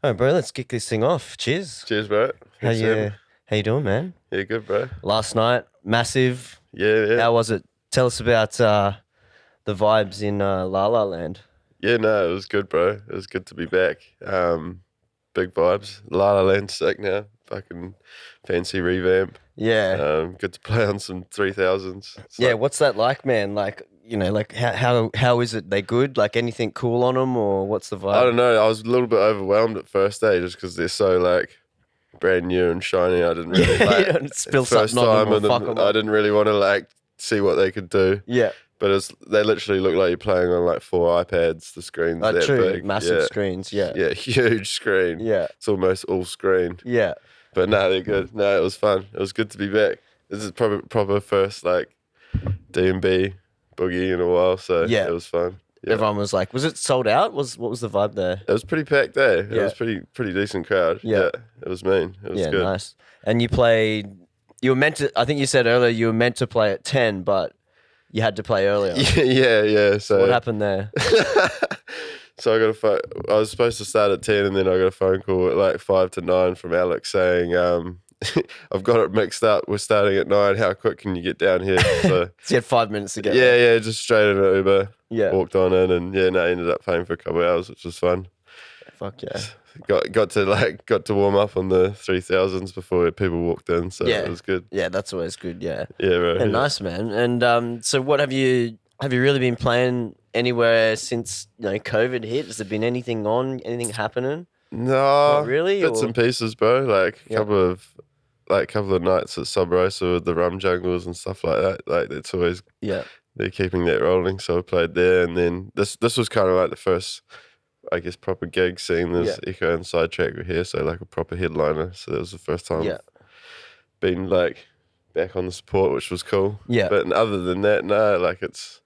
All right, bro, let's kick this thing off. Cheers. Cheers, bro. How Thanks, Sam. you doing, man? Yeah, good, bro. Last night, massive. Yeah. How was it? Tell us about the vibes in La La Land. Yeah, no, it was good, bro. It was good to be back. Big vibes. La La Land sick now. Fucking fancy revamp. Yeah. Good to play on some 3000s. Yeah, what's that like, man? Like, like how is it? They good? Like anything cool on them, or what's the vibe? I don't know. I was a little bit overwhelmed at first day just because they're so like brand new and shiny. I didn't really like You don't spill first something on time, them or fuck and 'em I up. didn't really want to like see what they could do. Yeah. But they literally look like you're playing on like 4 iPads. The screen's that True. big. Massive Yeah. screens. Yeah. Yeah, huge screen. Yeah. It's almost all screen. Yeah. But no, they're good. No, it was fun. It was good to be back. This is probably proper first like D&B boogie in a while, so Yeah. it was fun. Yeah. Everyone was like, was it sold out? What was the vibe there? It was pretty packed day. It Yeah. was pretty decent crowd. Yeah. It was mean. It was Yeah, good. nice. And you were meant to, I think you said earlier you were meant to play at 10, but you had to play earlier. Yeah. So What happened there? So I got a phone. I was supposed to start at 10, and then I got a phone call at like 5 to 9 from Alex saying, "I've got it mixed up. We're starting at 9. How quick can you get down here?" So So you had 5 minutes to get there. yeah, just straight in an Uber. Yeah. Walked on in, and ended up paying for a couple of hours, which was fun. Fuck yeah. Got to warm up on the 3000s before people walked in, so Yeah. it was good. Yeah, that's always good, yeah. Yeah, right. Yeah, nice, man. And so what have you really been playing anywhere since, COVID hit? Has there been anything happening? No, Not really, bits or- and pieces, bro. Like a Yeah. couple of nights at Sub Rosa with the rum jungles and stuff like that. Like it's always Yeah. they're keeping that rolling. So I played there, and then this was kind of like the first, I guess, proper gig. Seeing this Echo and Sidetrack were here, so like a proper headliner. So that was the first time Yeah. been like back on the support, which was cool. Yeah. But other than that, no, like it's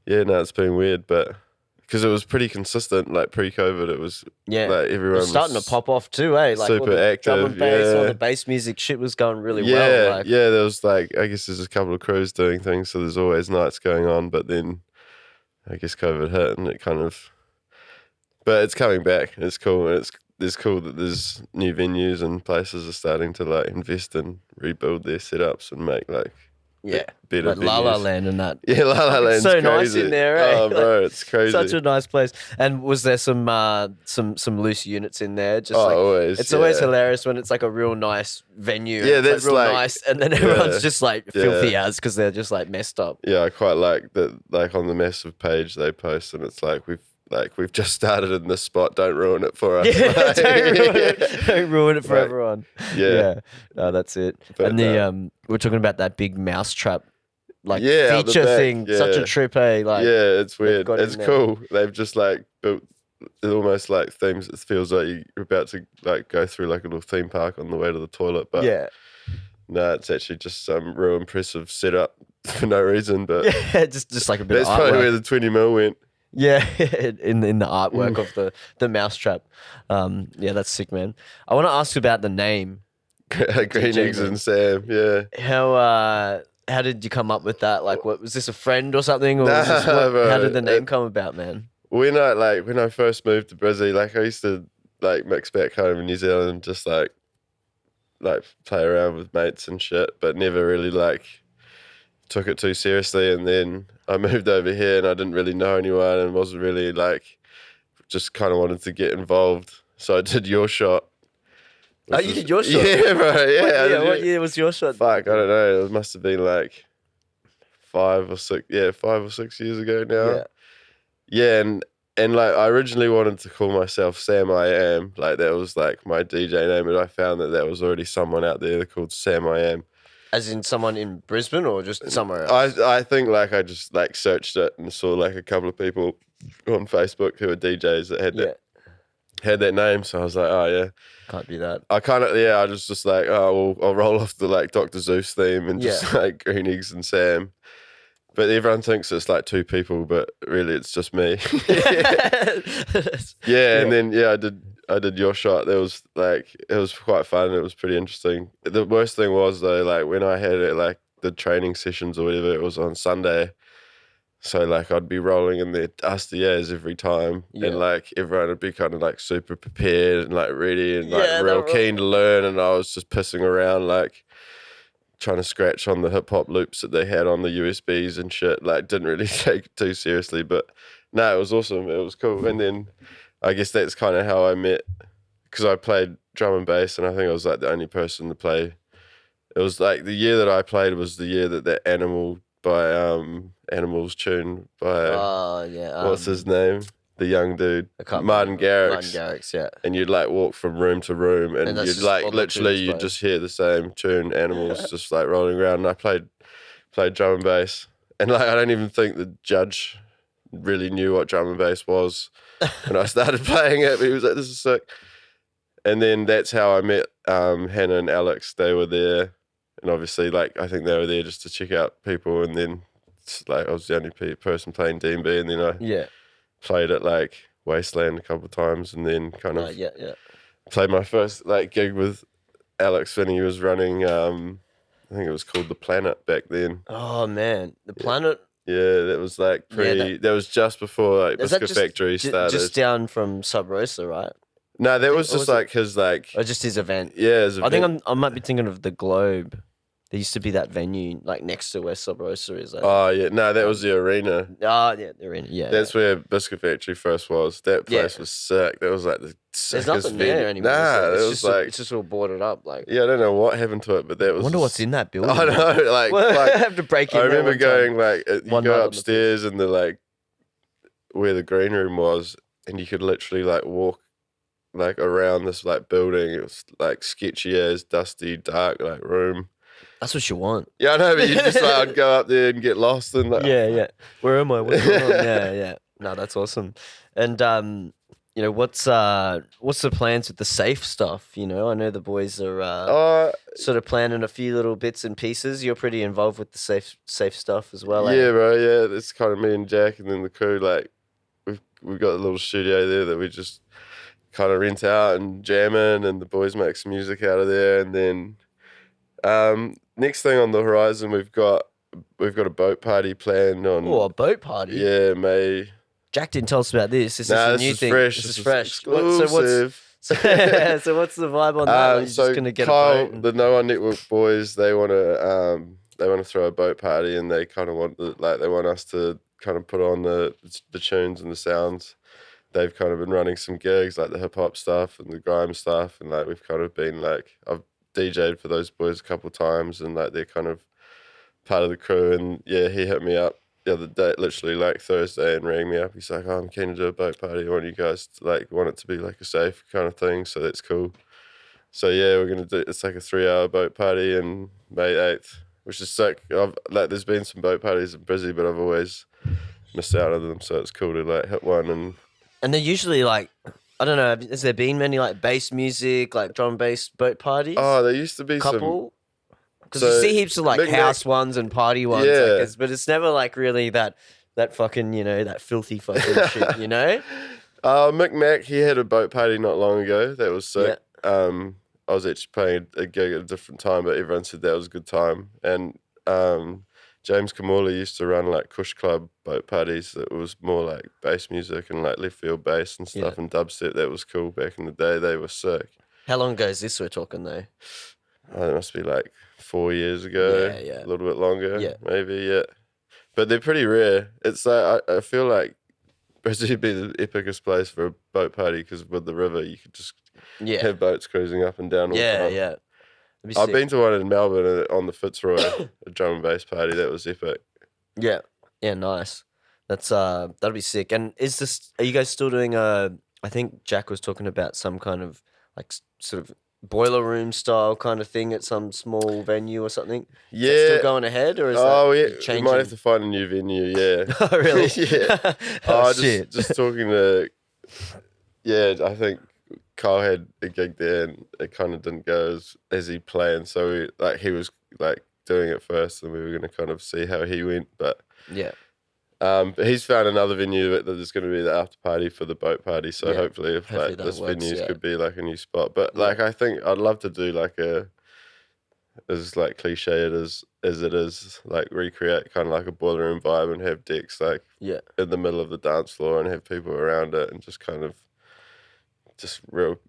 been weird, but because it was pretty consistent, like pre-COVID, it was Yeah. like everyone It's starting was to pop off too, eh? Like all super the drum active, and bass, all yeah. the bass music shit was going really well. Like, Yeah, there was like, I guess there's a couple of crews doing things, so there's always nights going on, but then I guess COVID hit and it kind of, but it's coming back. It's cool. And it's cool that there's new venues and places are starting to like invest and rebuild their setups and make like yeah. better Like La La venues. Land and that. Yeah, La La Land's So crazy. nice in there, eh? Oh, bro, it's crazy. Such a nice place. And was there some loose units in there? Just like always. it's always yeah. hilarious when it's like a real nice venue. and Yeah, it's that's real like- nice, and then everyone's yeah, just like filthy as because they're just like messed up. Yeah, I quite like that. Like on the massive page they post, and it's like we've just started in this spot. Don't ruin it for us. Yeah, Like, don't ruin it for Like, everyone. Yeah. No, that's it. But, and the we're talking about that big mousetrap like Yeah, out the feature back, thing. Such a yeah. trip, eh? Like yeah, it's weird. got in It's there. cool. They've just like built it almost like themes. It feels like you're about to like go through like a little theme park on the way to the toilet. But yeah. no, it's actually just some real impressive setup for no reason. But Yeah, just like a bit that's of probably artwork. where the 20 mil went. Yeah, in the artwork of the mousetrap. Yeah, that's sick, man. I want to ask you about the name. Green Eggs man. and Sam. Yeah. How did you come up with that? Like, what was this a friend or something, or was this Nah, bro. how did the name come about, man? When I first moved to Brisbane, like I used to like mix back home in New Zealand and just like play around with mates and shit, but never really like took it too seriously. And then I moved over here and I didn't really know anyone and wasn't really like just kind of wanted to get involved. So I did Your Shot. Oh, which you was- did Your Shot? Yeah, bro. Yeah. I did What year was your shot? Fuck, I don't know. It must have been like 5 or 6 years ago now. Yeah. Yeah, and like I originally wanted to call myself Sam I Am, like that was like my DJ name, but I found that was already someone out there called Sam I Am. As in someone in Brisbane or just somewhere else? I think like I just like searched it and saw like a couple of people on Facebook who were DJs that had that name, so I was like, oh yeah, Can't be that. I kind of I was just like, oh well, I'll roll off the like Dr. Zeus theme and just like Green Eggs and Sam. But everyone thinks it's like 2 people, but really it's just me. Yeah, and then I did Your Shot. There was like it was quite fun. It was pretty interesting. The worst thing was though, like when I had it, like the training sessions or whatever, it was on Sunday. So like I'd be rolling in their dusty as every time, Yeah. and like everyone would be kind of like super prepared and like ready and like Yeah, real they're keen to learn, and I was just pissing around like trying to scratch on the hip hop loops that they had on the USBs and shit. Like didn't really take it too seriously, but no, it was awesome. It was cool, and then I guess that's kind of how I met, because I played drum and bass, and I think I was like the only person to play. It was like the year that I played was the year that Animal by Animals tune by Oh yeah. what's his name? The young dude, I can't Martin remember. Martin Garrix. Garrix, yeah. And you'd like walk from room to room, and that's you'd just all like the literally tunes you'd playing. just hear the same tune, Animals, just like rolling around. And I played drum and bass, and like I don't even think the judge really knew what drum and bass was when I started playing it. But he was like, "This is sick." And then that's how I met Hannah and Alex. They were there, and obviously, like I think they were there just to check out people. And then, like I was the only person playing D&B, and then I Yeah. played at like Wasteland a couple of times, and then kind of Yeah. played my first like gig with Alex when he was running. I think it was called The Planet back then. Oh man, the Planet. Yeah, that was like that was just before like Is that Biscuit just Factory started. just down from Sub Rosa, right? No, that was or just was it- like his like Or just his event? yeah. His I think event. I might be thinking of the Globe. There used to be that venue like next to where Sub Rosa is. Oh yeah, no, that was the arena. Yeah, they're in. Yeah, That's where Biscuit Factory first was. That place Yeah. was sick. That was like the there's sickest nothing venue. there anymore. Nah, is it there? was like it's just all boarded up. Like, yeah, I don't know what happened to it, but that I was. wonder what's in that building. I know, like, Well, I like have to break in. I there remember one time. going like you One night go on the upstairs and the like where the green room was, and you could literally like walk like around this like building. It was like sketchy as dusty, dark like room. That's what you want. Yeah, I know, but you just like I'd go up there and get lost and like Yeah. Where am I? What's going on? Yeah. No, that's awesome. And what's the plans with the safe stuff? I know the boys are sort of planning a few little bits and pieces. You're pretty involved with the safe stuff as well. yeah, bro. Yeah, it's kind of me and Jack, and then the crew. Like we've got a little studio there that we just kind of rent out and jam in, and the boys make some music out of there. And then next thing on the horizon, we've got a boat party planned on. Oh, a boat party. Yeah, May. Jack didn't tell us about this. This Nah, is a this new is thing. fresh. This is This fresh. is exclusive. So what's the vibe on that? Like, you're So just gonna get Kyle, a boat. the No One Network boys, they want to throw a boat party, and they kind of want they want us to kind of put on the tunes and the sounds. They've kind of been running some gigs like the hip hop stuff and the grime stuff, and like we've kind of been like I've DJ'd for those boys a couple of times, and like they're kind of part of the crew. And yeah, he hit me up the other day, literally like Thursday, and rang me up. He's like, "Oh, I'm keen to do a boat party. I want you guys to want it to be like a safe kind of thing." So that's cool. So yeah, we're gonna do. It's like a 3-hour boat party in May 8th, which is sick. There's been some boat parties in Brisbane, but I've always missed out on them. So it's cool to like hit one. And they're usually like, I don't know, has there been many like bass music, like drum and bass boat parties? Oh, there used to be couple. Because So, you see heaps of like Big house ones and party ones, Yeah. but it's never like really that fucking that filthy fucking shit, Mick Mac, he had a boat party not long ago. That was sick. I was actually playing a gig at a different time, but everyone said that was a good time. And James Kamala used to run like Kush Club boat parties that was more like bass music and like left field bass and stuff and dubstep. That was cool back in the day. They were sick. How long ago is this we're talking though? Oh, it must be like 4 years ago. Yeah. A little bit longer. Yeah. Maybe, yeah. But they're pretty rare. It's like, I feel like Brisbane would be the epicest place for a boat party because with the river, you could just have boats cruising up and down all the time. Yeah. I've been to one in Melbourne on the Fitzroy, a drum and bass party. That was epic. Yeah, nice. That's that'll be sick. And are you guys still doing I think Jack was talking about some kind of like sort of boiler room style kind of thing at some small venue or something. Yeah. Is that still going ahead or is that We changing? might have to find a new venue, yeah. Oh, really? Yeah. Shit. Just talking to, I think Kyle had a gig there and it kind of didn't go as he planned. So he was like doing it first and we were going to kind of see how he went. But yeah. But he's found another venue that there's going to be the after party for the boat party. So hopefully that this works, venue could be like a new spot. But like I think I'd love to do like a as like cliche as it is, like recreate kind of like a boiler room vibe and have decks like in the middle of the dance floor and have people around it and just kind of just real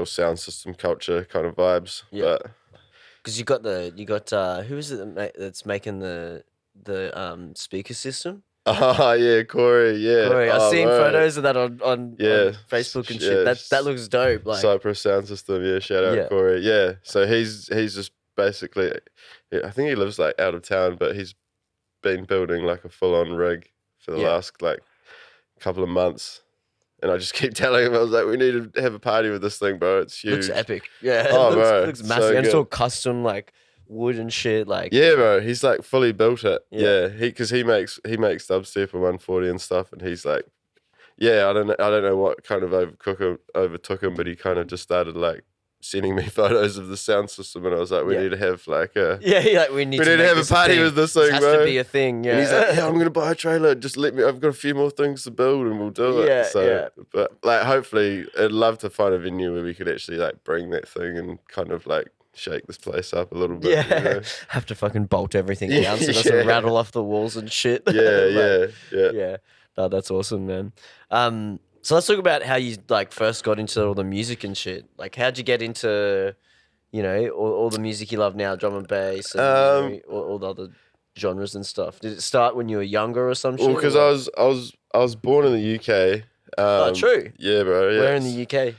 sound system culture kind of vibes. Yeah. But because you got who is it that's making the speaker system? Oh yeah, Corey. Yeah, Corey. I've seen photos of that on Facebook and shit. That looks dope. Like Cypress Sound System. Yeah, shout out Corey. Yeah, so he's just basically, I think he lives like out of town, but he's been building like a full on rig for the last like couple of months. And I just keep telling him, I was like, we need to have a party with this thing, bro. It's huge. Looks epic. Yeah. It looks massive. So and it's all custom, like wood and shit. Like bro. He's like fully built it. Yeah. Because he makes dubstep and 140 and stuff, and he's like, I don't know what kind of overtook him, but he kind of just started like sending me photos of the sound system, and I was like, we need to have like a we need to have a party with this thing, it has bro. to be a thing. Yeah. And he's like, I'm gonna buy a trailer. Just let me. I've got a few more things to build, and we'll do it. But like, hopefully, I'd love to find a venue where we could actually like bring that thing and kind of like shake this place up a little bit. Yeah, you know? Have to fucking bolt everything down so it doesn't rattle off the walls and shit. Yeah. No, that's awesome, man. So let's talk about how you like first got into all the music and shit. Like, how'd you get into, all the music you love now, drum and bass, and all the other genres and stuff? Did it start when you were younger or some shit? Well, because I was born in the UK. True. Yeah, bro. Yeah. Where in the UK?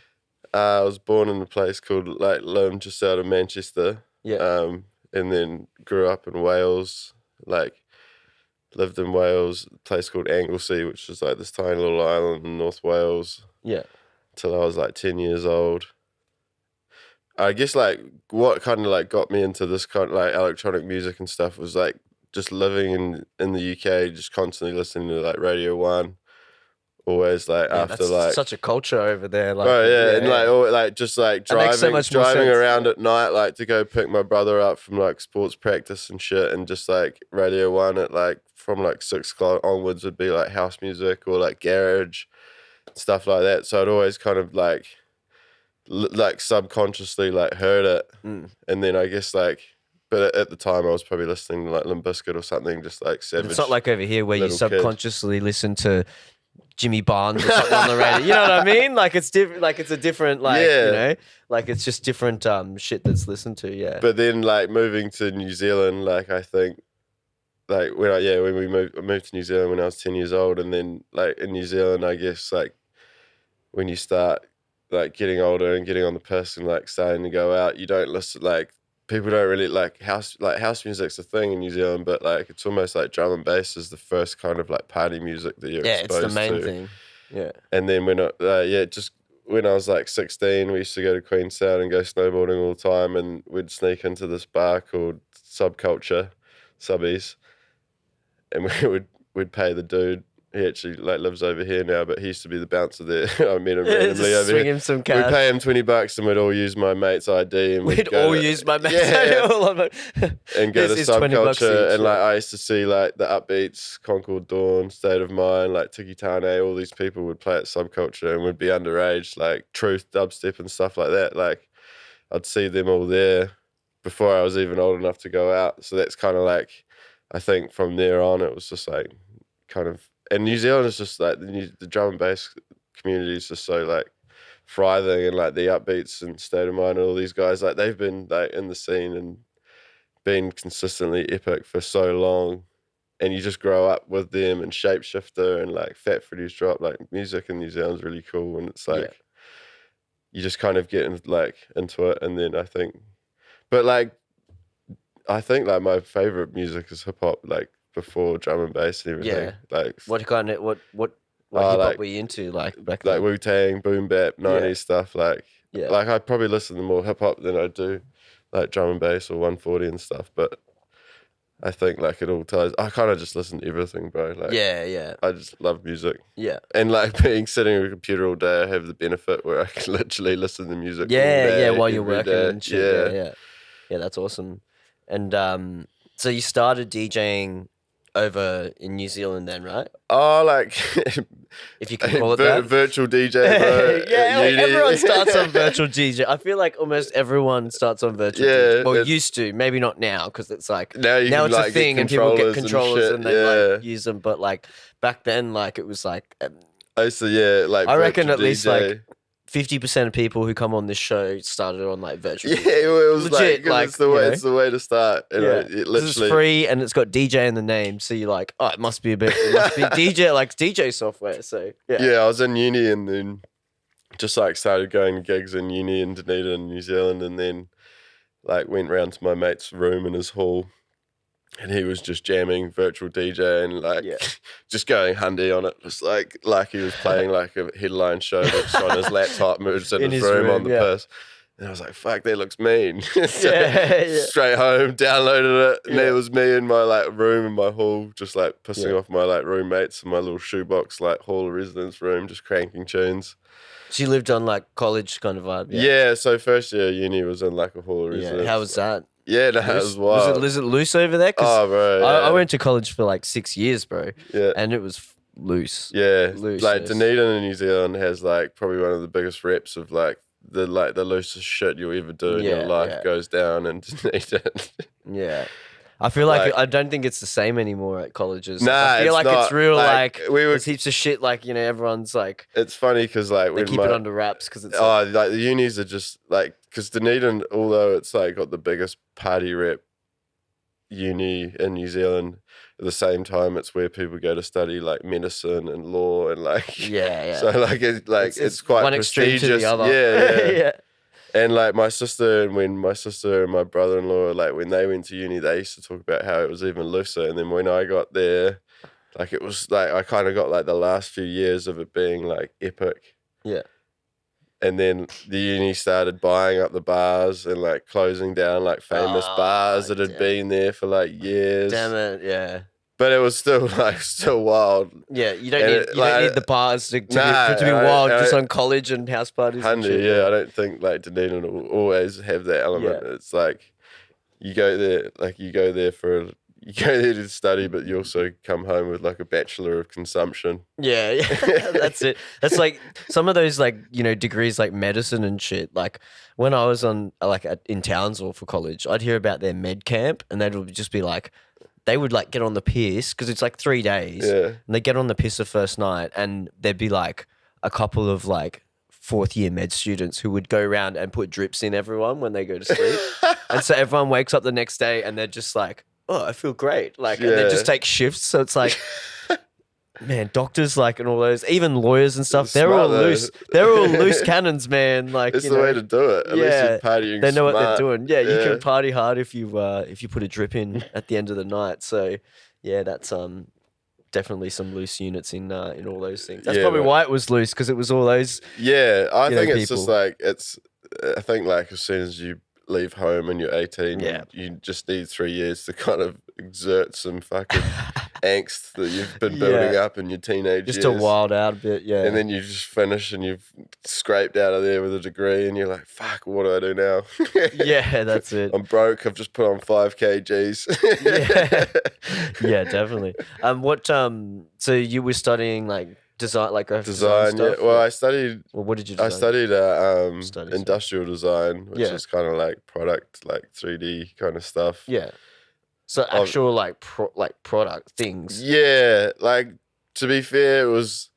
I was born in a place called like Loam, just out of Manchester. Yeah. And then grew up in Wales, like. Lived in Wales, a place called Anglesey, which is like this tiny little island in North Wales. Yeah. Till I was like 10 years old. I guess like what kind of like got me into this kind of like electronic music and stuff was like just living in the UK, just constantly listening to like Radio 1. Always like after that's like such a culture over there. Like, and like just like driving around at night, like to go pick my brother up from like sports practice and shit, and just like Radio 1 at like from like 6 o'clock onwards would be like house music or like garage stuff like that. So I'd always kind of like subconsciously like heard it, and then I guess like. But at the time, I was probably listening to like Limp Bizkit or something, just like savage. It's not like over here where you subconsciously listen to Jimmy Barnes or something on the radio. You know what I mean? Like it's different. Like it's a different. Like like it's just different shit that's listened to. Yeah. But then like moving to New Zealand, like I think, like when I moved to New Zealand when I was 10 years old, and then like in New Zealand, I guess like when you start like getting older and getting on the piss and like starting to go out, you don't listen like. People don't really like house music's a thing in New Zealand, but like it's almost like drum and bass is the first kind of like party music that you're exposed to. Yeah, it's the main thing. Yeah. And then when just when I was like 16, we used to go to Queenstown and go snowboarding all the time, and we'd sneak into this bar called Subculture, Subbies, and we'd pay the dude. He actually like lives over here now, but he used to be the bouncer there. I met him randomly over swing here. Him some cash. We'd pay him $20 and we'd all use my mate's ID. And we'd all use my mate's ID. And go to Subculture. And like I used to see like the Upbeats, Concord Dawn, State of Mind, like Tiki Tane, all these people would play at Subculture and would be underage, like Truth, dubstep and stuff like that. Like I'd see them all there before I was even old enough to go out. So that's kind of like, I think from there on, it was just like kind of. And New Zealand is just like the drum and bass community is just so like thriving, and like the Upbeats and State of Mind and all these guys, like they've been like in the scene and been consistently epic for so long, and you just grow up with them and Shapeshifter and like Fat Freddy's Drop. Like music in New Zealand's really cool, and it's like you just kind of get into it, and then I think like my favorite music is hip hop, like. Before drum and bass and everything. Yeah. Like what hip hop were you into like back then? Like Wu-Tang, boom bap, 90s stuff. Like I probably listen to more hip hop than I do like drum and bass or 140 and stuff. But I think like it all ties. I kind of just listen to everything, bro. Like I just love music. Yeah. And like sitting at a computer all day, I have the benefit where I can literally listen to music. While you're working and shit. Yeah, that's awesome. And so you started DJing. over in New Zealand then, right? Oh, like if you can call it that. Virtual DJ, bro. Yeah, like everyone starts on virtual DJ. I feel like almost everyone starts on virtual DJ. Well, used to, maybe not now, because it's like now it's like a thing and people get controllers and they like use them. But like back then, like it was like. Like I reckon at least DJ. like 50% of people who come on this show started on like virtual. Yeah, it was legit, like it's the way to start. And it literally, it's free and it's got DJ in the name, so you're like, oh, it must be DJ, like DJ software. So yeah, I was in uni and then just like started going to gigs in uni in Dunedin, New Zealand, and then like went round to my mate's room in his hall. And he was just jamming virtual DJ and like just going handy on it, just like he was playing like a headline show that's on his laptop, moved in his room on the piss. And I was like, "Fuck, that looks mean." So straight home, downloaded it, and there was me in my like room in my hall, just like pissing off my like roommates in my little shoebox like hall of residence room, just cranking tunes. So you lived on like college kind of vibe. Yeah. So first year uni was in like a hall of residence. Yeah. How was that? Yeah, no, it was wild. Was it loose over there? Oh, bro. Yeah. I went to college for like 6 years, bro. Yeah. And it was loose. Yeah. Like Dunedin in New Zealand has like probably one of the biggest reps of like the loosest shit you'll ever do in your life goes down in Dunedin. Yeah. I feel like I don't think it's the same anymore at colleges. Nah, I feel like it's real like there's heaps of shit like, everyone's like. It's funny because like they keep it under wraps because it's like the unis are just like, because Dunedin, although it's like got the biggest party rep uni in New Zealand, at the same time it's where people go to study like medicine and law and like so like it's quite one prestigious. Extreme to the other. Yeah. And like my sister and my brother-in-law, like when they went to uni, they used to talk about how it was even looser. And then when I got there, like it was like I kind of got like the last few years of it being like epic. Yeah. And then the uni started buying up the bars and like closing down like famous bars that had been there for like years. Damn it, yeah. But it was still wild. Yeah, you don't need the bars to be wild just on college and house parties. And shit. I don't think like Dunedin will always have that element. Yeah. It's like you go there to study, but you also come home with like a bachelor of consumption. Yeah, that's it. That's like some of those like degrees like medicine and shit. Like when I was on in Townsville for college, I'd hear about their med camp, and they'd just be like. They would like get on the piss because it's like 3 days. Yeah. And they get on the piss the first night, and there'd be like a couple of like fourth year med students who would go around and put drips in everyone when they go to sleep. And so everyone wakes up the next day and they're just like, oh, I feel great. Like, and they just take shifts. So it's like, man, doctors like and all those, even lawyers and stuff, they're all loose. They're all loose cannons, man. Like it's the way to do it. At least you're partying. They know what they're doing. Yeah, you can party hard if you put a drip in at the end of the night. So yeah, that's definitely some loose units in all those things. That's probably why it was loose, because it was all those. Yeah, I think it's people. Just like I think like as soon as you leave home and you're 18, you just need 3 years to kind of exert some fucking angst that you've been building up in your teenage years. Just to wild out a bit, yeah. And then you just finish and you've scraped out of there with a degree and you're like, fuck, what do I do now? Yeah, that's it. I'm broke. I've just put on 5 kgs. Yeah, definitely. So you were studying like design, like graphic design stuff? Yeah. Well, I studied. Well, what did you design? I studied industrial design, which is kind of like product, like 3D kind of stuff. Yeah. So actual like product things. Yeah, like to be fair, it was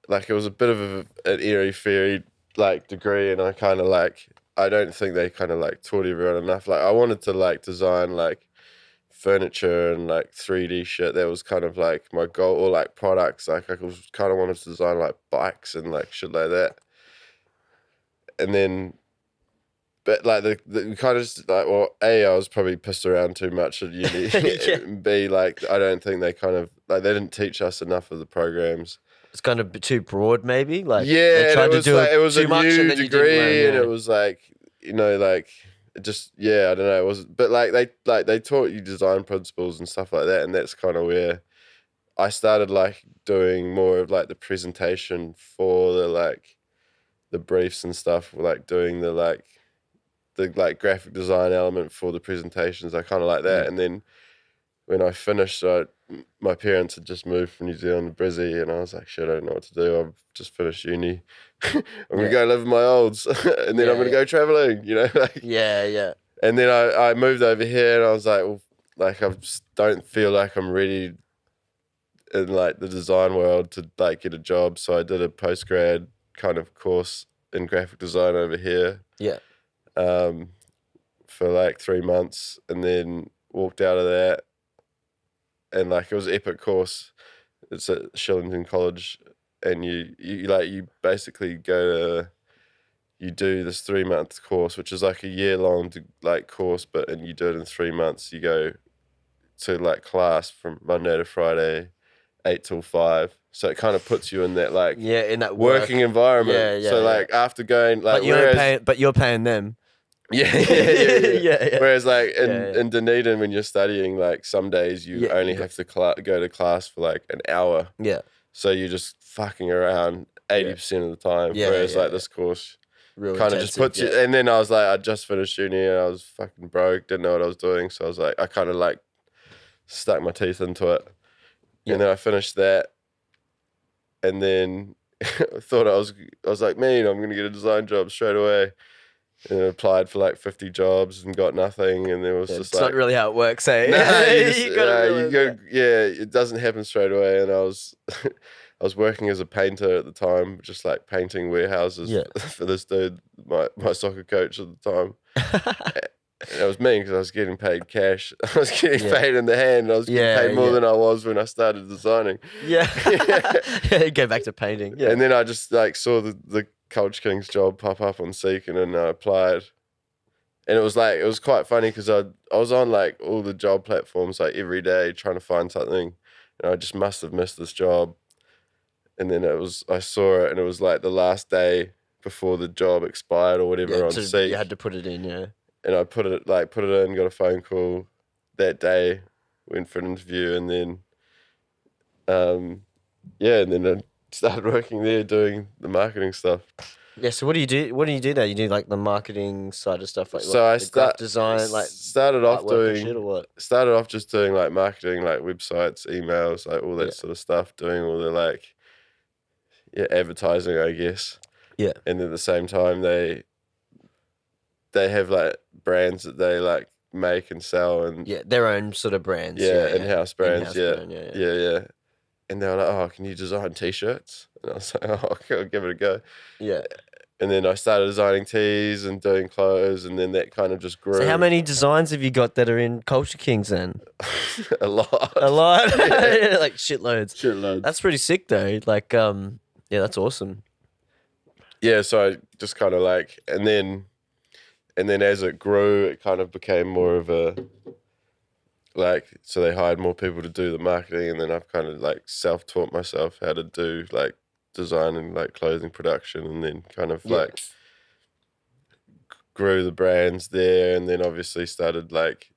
a bit of an airy fairy like degree, and I kind of like I don't think they kind of like taught everyone enough. Like I wanted to like design like furniture and like 3D shit. That was kind of like my goal, or like products. Like I was kind of wanted to design like bikes and like shit like that. And then, but like the kind of just like, well, A, I was probably pissed around too much at uni. And B, like I don't think they kind of like they didn't teach us enough of the programs. It's kind of too broad, maybe. Like they tried to do it was too a much new and degree, and it was like like. It just I don't know. It was, but like they taught you design principles and stuff like that, and that's kind of where I started like doing more of like the presentation for the briefs and stuff, like doing the graphic design element for the presentations. I kind of like that, and then when I finished, my parents had just moved from New Zealand to Brisbane, and I was like, shit, I don't know what to do. I've just finished uni. I'm gonna go live with my olds, and then I'm gonna go traveling. Like yeah. And then I moved over here, and I was like, well, like I just don't feel like I'm ready in like the design world to like get a job. So I did a postgrad kind of course in graphic design over here. Yeah. For like 3 months, and then walked out of that. And like it was an epic course. It's at Shillington College, and you basically you do this 3-month course, which is like a year long like course, and you do it in 3 months. You go to like class from Monday to Friday, 8 till 5. So it kind of puts you in that like in that working environment. So like after going like but you're paying them. Yeah. Whereas like in Dunedin, when you're studying, like some days you only have to go to class for like an hour. Yeah. So you're just fucking around 80% of the time. Whereas like this course kind of just puts you. And then I was like, I just finished uni and I was fucking broke, didn't know what I was doing. So I was like, I kind of like stuck my teeth into it. And then I finished that. And then I thought I was like, man, I'm gonna get a design job straight away. And I applied for like 50 jobs and got nothing, and there was just it's like, not really how it works, eh? It doesn't happen straight away. And I was I was working as a painter at the time, just like painting warehouses for this dude, my soccer coach at the time. And it was mean because I was getting paid cash. I was getting paid in the hand. I was getting paid more than I was when I started designing. Go back to painting. Yeah. And then I just like saw the Culture Kings job pop up on Seek, and then I applied. And it was quite funny because I was on like all the job platforms like every day trying to find something, and I just must have missed this job. And then I saw it, and it was like the last day before the job expired or whatever on Seek. You had to put it in, And I put it in, got a phone call that day, went for an interview, and then and then I started working there doing the marketing stuff. Yeah, so what do you do? What do you do there? You do like the marketing side of stuff, like so graphic design, like started off just doing like marketing, like websites, emails, like all that sort of stuff, doing all the like advertising, I guess. Yeah. And at the same time they have like brands that they like make and sell, and their own sort of brands. In-house brands. Yeah. And they were like, oh, can you design t-shirts? And I was like, oh, okay, I'll give it a go. Yeah. And then I started designing tees and doing clothes, and then that kind of just grew. So how many designs have you got that are in Culture Kings then? A lot. Like shitloads. That's pretty sick though. Like, that's awesome. Yeah, so I just kind of like, and then as it grew, it kind of became more of a, like, so they hired more people to do the marketing, and then I've kind of like self-taught myself how to do like design and like clothing production, and then kind of like grew the brands there, and then obviously started like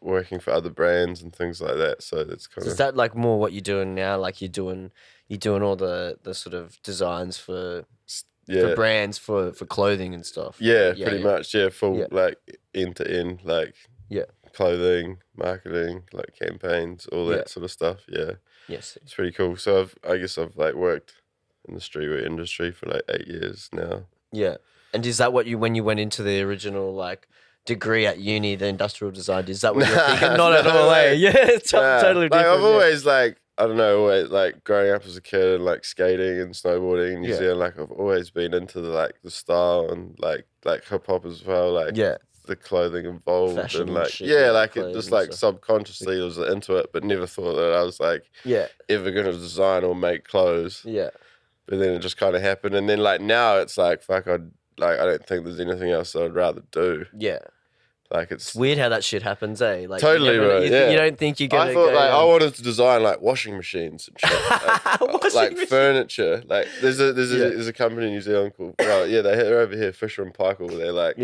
working for other brands and things like that. So that's kind of. Is that like more what you're doing now? Like you're doing all the sort of designs for brands for clothing and stuff. Yeah, pretty much. Yeah, full like end to end, like clothing, marketing, like campaigns, all that sort of stuff. Yeah. Yes. It's pretty cool. So I guess I've like worked in the streetwear industry for like 8 years now. Yeah. And is that what when you went into the original like degree at uni, the industrial design, is that what you're thinking? Not at all, eh? Yeah, it's totally different. Like I've always like, I don't know, always like growing up as a kid and like skating and snowboarding in New Zealand, like I've always been into the style and like hip hop as well, like the clothing involved, fashion and like like it just like subconsciously was into it, but never thought that I was like ever gonna design or make clothes. Yeah. But then it just kind of happened, and then like now it's like fuck, I don't think there's anything else that I'd rather do. Yeah. Like it's weird how that shit happens, eh? Like totally right. You don't think you're gonna. I thought I wanted to design like washing machines and shit, like furniture. Like there's a company in New Zealand called they're over here, Fisher and Paykel. They're like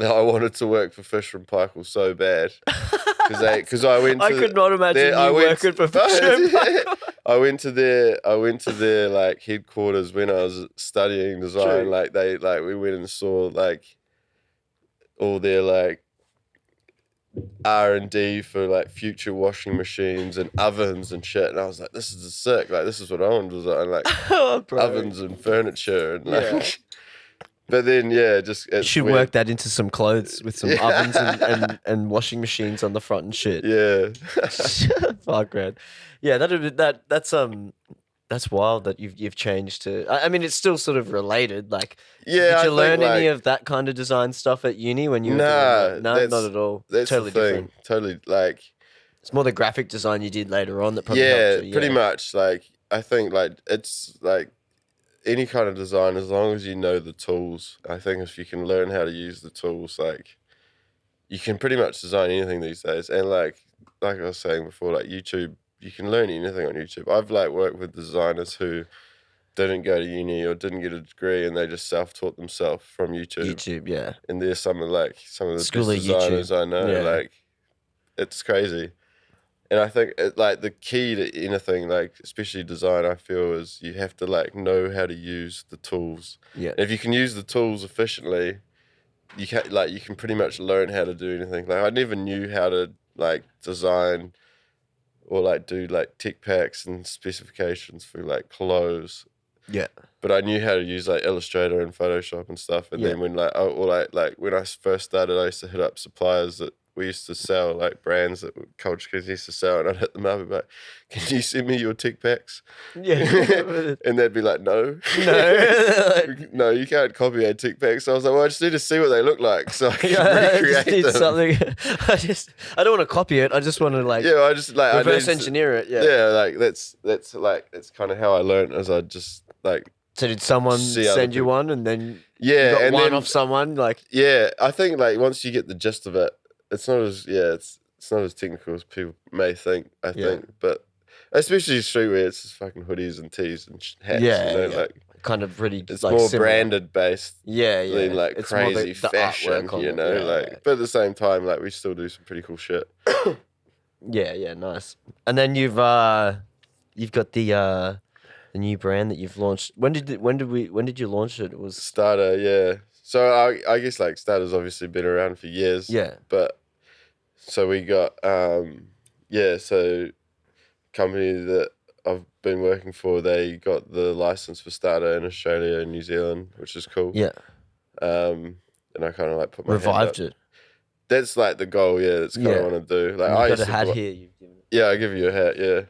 I wanted to work for Fisher and Paykel so bad because I went. I could not imagine you working for Fisher and Paykel. I went to their like headquarters when I was studying design. True. Like we went and saw like all their like R&D for like future washing machines and ovens and shit. And I was like, this is sick. Like, this is what I want to design, like Oh, bro. ovens and furniture and like. Yeah. But then, yeah, just You it's should weird. work that into some clothes with some ovens and washing machines on the front and shit. Yeah. Fuck, man. Yeah, that's wild that you've changed to. I mean, it's still sort of related. Like, Yeah, did you I learn think, any like, of that kind of design stuff at uni when you were doing nah, that? No, not at all. that's Totally the thing. different. Totally, like, It's more the graphic design you did later on that probably yeah, helped you. pretty Yeah. much. Like, I think, like, it's like any kind of design, as long as you know the tools. I think if you can learn how to use the tools, like, you can pretty much design anything these days. And like I was saying before, like YouTube, you can learn anything on YouTube. I've like worked with designers who didn't go to uni or didn't get a degree, and they just self-taught themselves from YouTube. YouTube, yeah. And there's some of the School best of designers YouTube. I know. Yeah. Like, it's crazy. And I think like the key to anything, like especially design, I feel is you have to like know how to use the tools. Yeah. And if you can use the tools efficiently, you can pretty much learn how to do anything. Like, I never knew how to like design or like do like tech packs and specifications for like clothes. Yeah. But I knew how to use like Illustrator and Photoshop and stuff. And then when when I first started, I used to hit up suppliers that we used to sell, like brands that Culture Kids used to sell, and I'd hit them up and be like, can you send me your tech packs? Yeah. And they'd be like, no. No. No, you can't copy a tech pack. So I was like, well, I just need to see what they look like so I can I recreate just need them. something. I don't want to copy it. I just want to like Yeah, I just like reverse engineer it. Yeah. Yeah, like that's kind of how I learned, as I just like. So did someone See other send you people. one, and then Yeah, you got and one then off someone? Like, yeah, I think like once you get the gist of it, it's not as it's not as technical as people may think. I think, but especially streetwear, it's just fucking hoodies and tees and hats. Yeah, like kind of pretty. it's like more similar. branded based. Yeah, yeah. Than like It's more crazy the fashion, artwork on you it. know. Yeah, like, yeah. but at the same time, like we still do some pretty cool shit. Yeah, nice. And then you've got the new brand that you've launched. When did you launch it? It was Starter, yeah. So I guess like Starter's obviously been around for years. Yeah. But so we got so company that I've been working for, they got the license for Starter in Australia and New Zealand, which is cool. Yeah. And I kind of like put my hand Revived up. it. That's like the goal, yeah. That's kind of what I want to do. Like, You've I got used a to hat put- here. You've given it. Yeah, I'll give you a hat, yeah.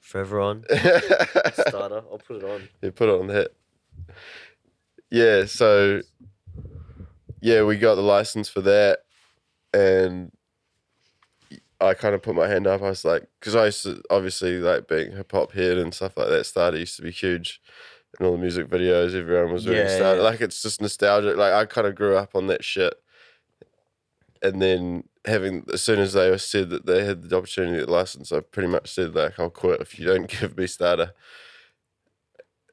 Forever on. Starter. I'll put it on. Yeah, put it on the hat. Yeah, so yeah, we got the license for that, and I kind of put my hand up. I was like, because I used to obviously like being hip hop head and stuff like that. Starter used to be huge in all the music videos. Everyone was doing Starter. Yeah. Like, it's just nostalgic. Like, I kind of grew up on that shit, and then as soon as they said that they had the opportunity to get the license, I pretty much said like, I'll quit if you don't give me Starter.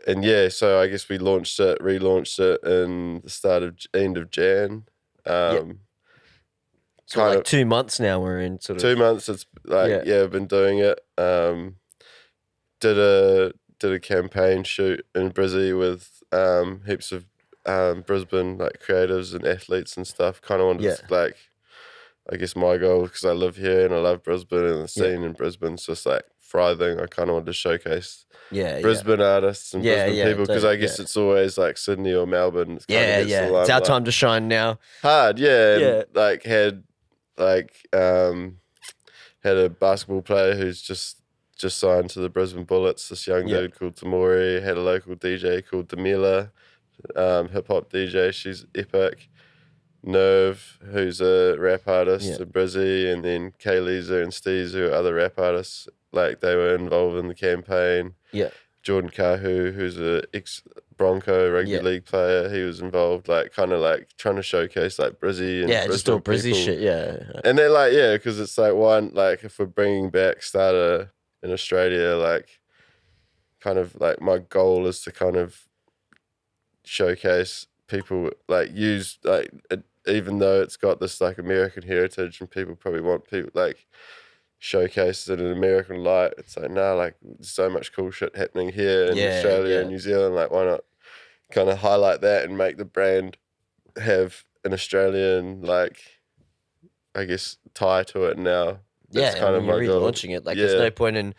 And yeah, so I guess we relaunched it in the end of Jan. So kind like of 2 months now we're in sort of 2 months. It's like I've been doing it. Did a campaign shoot in Brisbane with heaps of Brisbane like creatives and athletes and stuff. Kind of wanted to like, I guess my goal, because I live here and I love Brisbane and the scene in Brisbane's just like thriving. I kind of wanted to showcase Brisbane artists and Brisbane people, because I guess it's always like Sydney or Melbourne. It's kind of gets the It's our limelight. time to shine now. Hard, and like had a basketball player who's just signed to the Brisbane Bullets. This young dude called Tamori. Had a local DJ called Demila, hip hop DJ. She's epic. Nerve, who's a rap artist in Brizzy, and then Kayleezer and Steez, who are other rap artists. Like, they were involved in the campaign. Yeah. Jordan Kahu, who's a ex-Bronco rugby league player, he was involved, like, kind of like trying to showcase like Brizzy and just all Brisbane Brizzy people. shit, And they're like, because it's like, one, like, if we're bringing back Starter in Australia, like, kind of like my goal is to kind of showcase people, like, use like even though it's got this like American heritage, and people probably want people like showcase it in an American light. It's like, nah, like, there's so much cool shit happening here in Australia and New Zealand. Like, why not kind of highlight that and make the brand have an Australian, like, I guess, tie to it now. Yeah, That's kind of you're my goal. relaunching it. Like, there's no point in,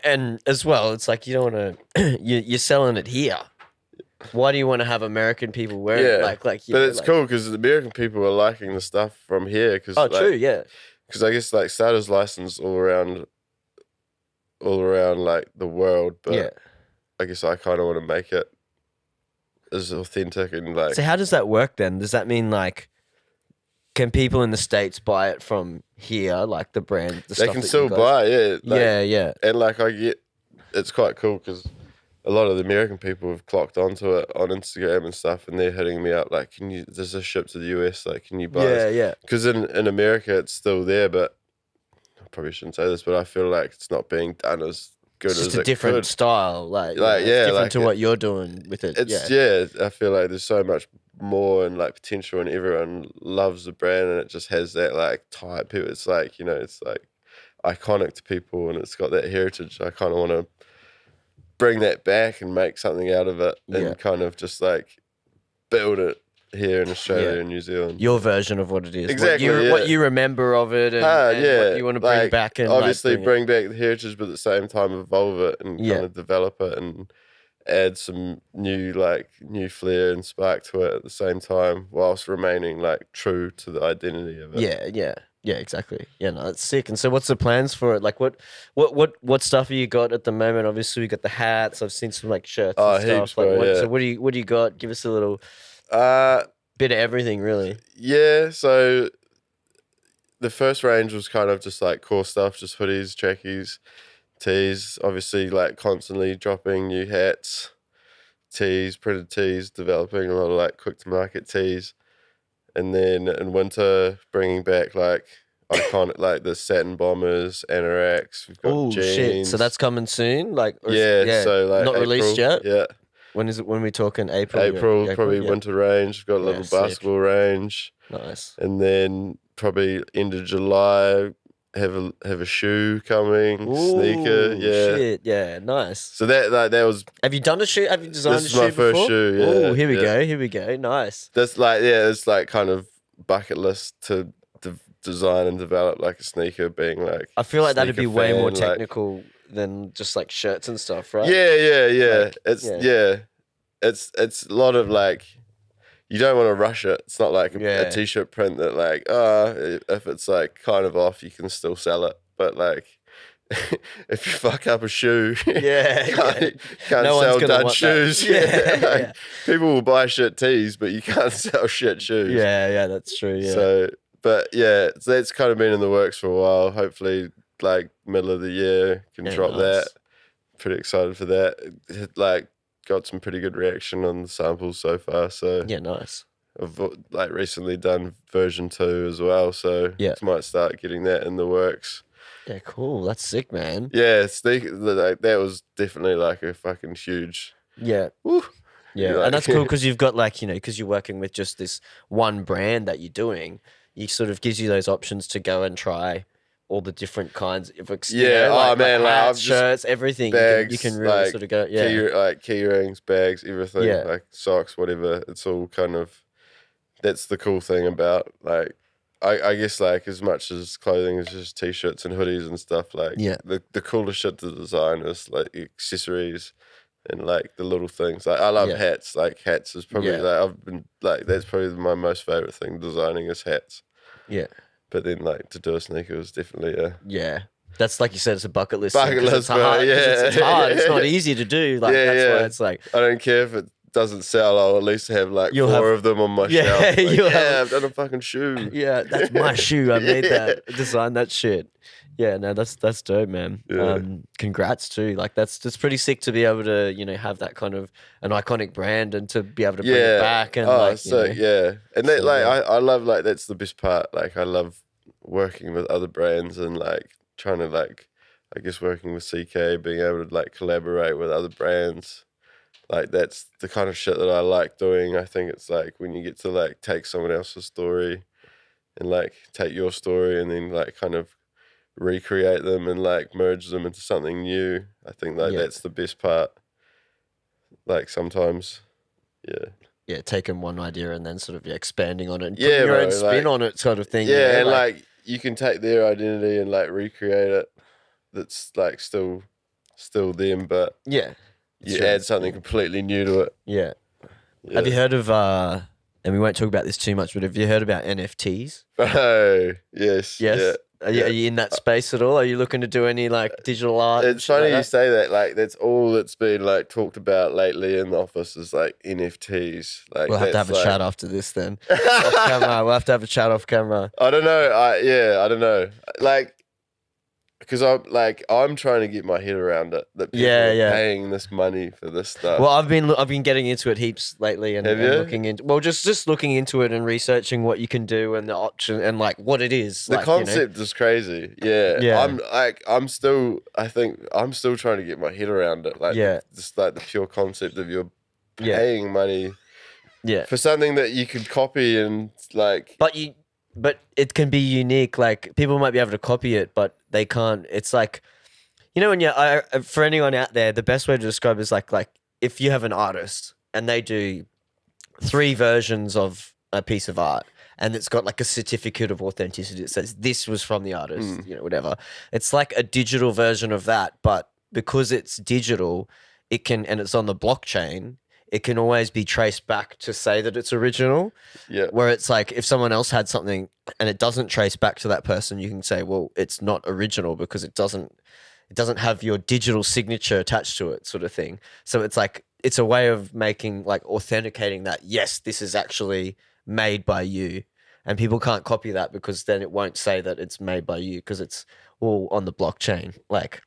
and as well, it's like you don't want to. You're selling it here. Why do you want to have American people wear it? Like, but it's cool because the American people are liking the stuff from here. Cause, true, yeah. Because I guess like starters license all around like the world, but I guess I kind of want to make it as authentic and like. So how does that work then? Does that mean like, can people in the States buy it from here, like the brand? They can still buy, yeah. Yeah. And like it's quite cool because a lot of the American people have clocked onto it on Instagram and stuff, and they're hitting me up like, does this ship to the US? Like, can you buy this? Yeah. Because in America, it's still there, but I probably shouldn't say this, but I feel like it's not being done as good as it could. It's just a different style. It's different to what you're doing with it. I feel like there's so much more and like potential, and everyone loves the brand, and it just has that like type. People, it's like, it's like iconic to people, and it's got that heritage. I kind of want to bring that back and make something out of it, and kind of just like build it here in Australia and New Zealand. Your version of what it is. Exactly. What you remember of it, and what you want to bring back. And obviously bring back the heritage, but at the same time evolve it and kind of develop it and add some new flair and spark to it at the same time, whilst remaining like true to the identity of it. Yeah, exactly. Yeah, no, that's sick. And so what's the plans for it? Like what stuff have you got at the moment? Obviously we got the hats. I've seen some like shirts and stuff. Heaps, bro, So what do you got? Give us a little bit of everything, really. Yeah, so the first range was kind of just like core stuff, just hoodies, trackies, tees, obviously like constantly dropping new hats, tees, printed tees, developing a lot of like quick to market tees. And then in winter, bringing back like iconic, like the satin bombers, anoraks. We've got jeans. Shit! So that's coming soon, like so like not April, released yet. Yeah. When is it? When we talking April? April, probably winter range. We've got a little basketball range. Nice. And then probably end of July, have a shoe coming, sneaker. Yeah. Shit. Yeah. Nice. So that was. Have you done a shoe? Have you designed a shoe before? This is my first shoe. Yeah. Oh, here we go. Here we go. Nice. That's like it's like kind of bucket list to design and develop like a sneaker, being like. I feel like that'd be way more technical than just like shirts and stuff, right? Yeah. It's a lot of like. You don't want to rush it. It's not like a t-shirt print that like, if it's like kind of off, you can still sell it. But like, if you fuck up a shoe, can't sell dud shoes. People will buy shit tees, but you can't sell shit shoes. Yeah, that's true. Yeah. So, but yeah, that's kind of been in the works for a while. Hopefully, like middle of the year, can drop that. Pretty excited for that. Like, got some pretty good reaction on the samples so far. So yeah, nice. I've like recently done version 2 as well. So might start getting that in the works. Yeah, cool. That's sick, man. Yeah, that was definitely like a fucking huge. Yeah. Woo. Yeah, and that's cool because you've got like, because you're working with just this one brand that you're doing. It sort of gives you those options to go and try all the different kinds of hats, shirts, everything. Bags, you can really sort of go, key rings, bags, everything, like socks, whatever. It's all kind of. That's the cool thing about like. I guess like as much as clothing is just t-shirts and hoodies and stuff, like the coolest shit to design is like accessories and like the little things. Like I love hats. Like hats is probably like I've been like that's probably my most favorite thing designing is hats. Yeah. But then like to do a sneaker is definitely a That's like you said, it's a bucket list. It's hard. It's hard. It's not easy to do. Like that's why it's like I don't care if it doesn't sell. I'll at least have like four of them on my shelf. Like, I've done a fucking shoe. Yeah, that's my shoe. I made that, designed that shit. Yeah, no, that's dope, man. Yeah. Congrats too. Like that's pretty sick to be able to have that kind of an iconic brand and to be able to bring it back and and that I love like that's the best part. Like I love working with other brands and like trying to like I guess working with CK, being able to like collaborate with other brands. Like that's the kind of shit that I like doing. I think it's like when you get to like take someone else's story and like take your story and then like kind of recreate them and like merge them into something new. I think like that's the best part. Like sometimes, taking one idea and then sort of expanding on it and putting your own spin on it sort of thing. Yeah, and like you can take their identity and like recreate it. That's like still them, but Yeah. you Sure. add something completely new to it. Yeah. Yeah. Have you heard of and we won't talk about this too much, but have you heard about NFTs? Oh, yes. Yes. Yeah. Are you in that space at all? Are you looking to do any like digital art? It's funny like you say that. Like that's all that's been like talked about lately in the office is like NFTs. Like We'll have to have a chat after this then. Off camera. We'll have to have a chat off camera. I don't know. I don't know. Like, because I'm trying to get my head around it. That people are paying this money for this stuff. Well, I've been getting into it heaps lately and looking into just looking into it and researching what you can do and the option and like what it is. The concept is crazy. Yeah. I'm still trying to get my head around it. Like just like the pure concept of you're paying money for something that you could copy and like But it can be unique. Like people might be able to copy it, but they can't. It's like, when for anyone out there, the best way to describe it is like if you have an artist and they do 3 versions of a piece of art and it's got like a certificate of authenticity. It says this was from the artist, whatever. It's like a digital version of that, but because it's digital, and it's on the blockchain, it can always be traced back to say that it's original. Yeah. Where it's like if someone else had something and it doesn't trace back to that person, you can say, well, it's not original because it doesn't have your digital signature attached to it, sort of thing. So it's like it's a way of making like authenticating that, yes, this is actually made by you. And people can't copy that because then it won't say that it's made by you because it's all on the blockchain. Like,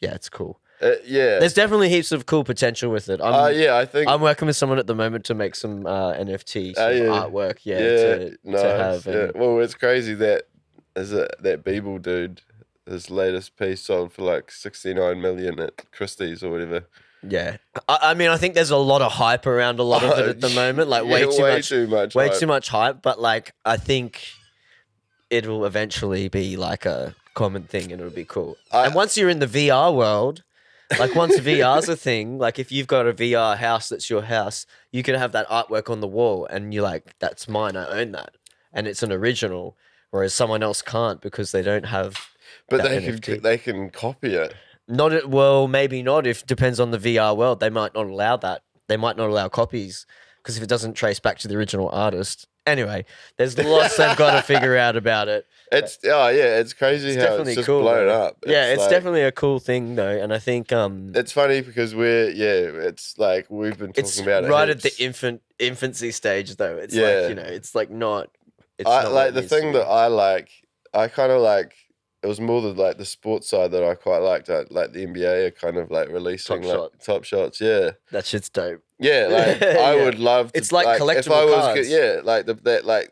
yeah, it's cool. There's definitely heaps of cool potential with it. I think I'm working with someone at the moment to make some NFT artwork. To have. Well, it's crazy that that Beeble dude, his latest piece sold for like 69 million at Christie's or whatever. Yeah, I mean, I think there's a lot of hype around a lot of it at the moment. Like way too much hype. But like, I think it will eventually be like a common thing, and it'll be cool. And once you're in the VR world. Like once VR's a thing, like if you've got a VR house that's your house, you can have that artwork on the wall and you're like, that's mine, I own that. And it's an original, whereas someone else can't because they don't have But they can copy it. Maybe not. If depends on the VR world. They might not allow that. They might not allow copies because if it doesn't trace back to the original artist. Anyway, there's lots they've got to figure out about it. It's crazy how it's just cool, blown up. It's definitely a cool thing though, and I think it's funny because it's like we've been talking about it right at the infancy stage though. It's like it's like not. It's I not like the thing that I like. I kind of like. It was more the sports side that I quite liked. Like the NBA are kind of like releasing top shots. Yeah, that shit's dope. Yeah, like I would love to. It's like collectible if I was cards.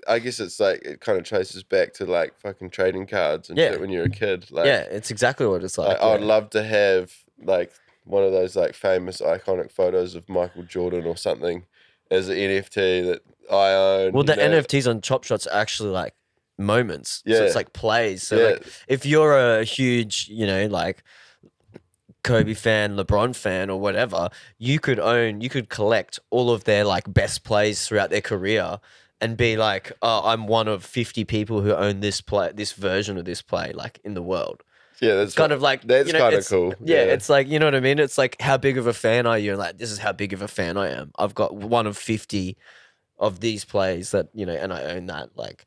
I guess it's like it kind of traces back to like fucking trading cards and shit when you're a kid. Like, it's exactly what it's like. I would love to have like one of those like famous iconic photos of Michael Jordan or something as an NFT that I own. Well, the NFTs on Top Shots are actually like moments. So it's like plays. So like if you're a huge, like Kobe fan, LeBron fan, or whatever, you could collect all of their like best plays throughout their career and be like, oh, I'm one of 50 people who own this version of this play, like in the world. Yeah, that's kind of like that's kind of cool. Yeah, it's like, you know what I mean? It's like, how big of a fan are you? And like, this is how big of a fan I am. I've got one of 50 of these plays that, and I own that. Like,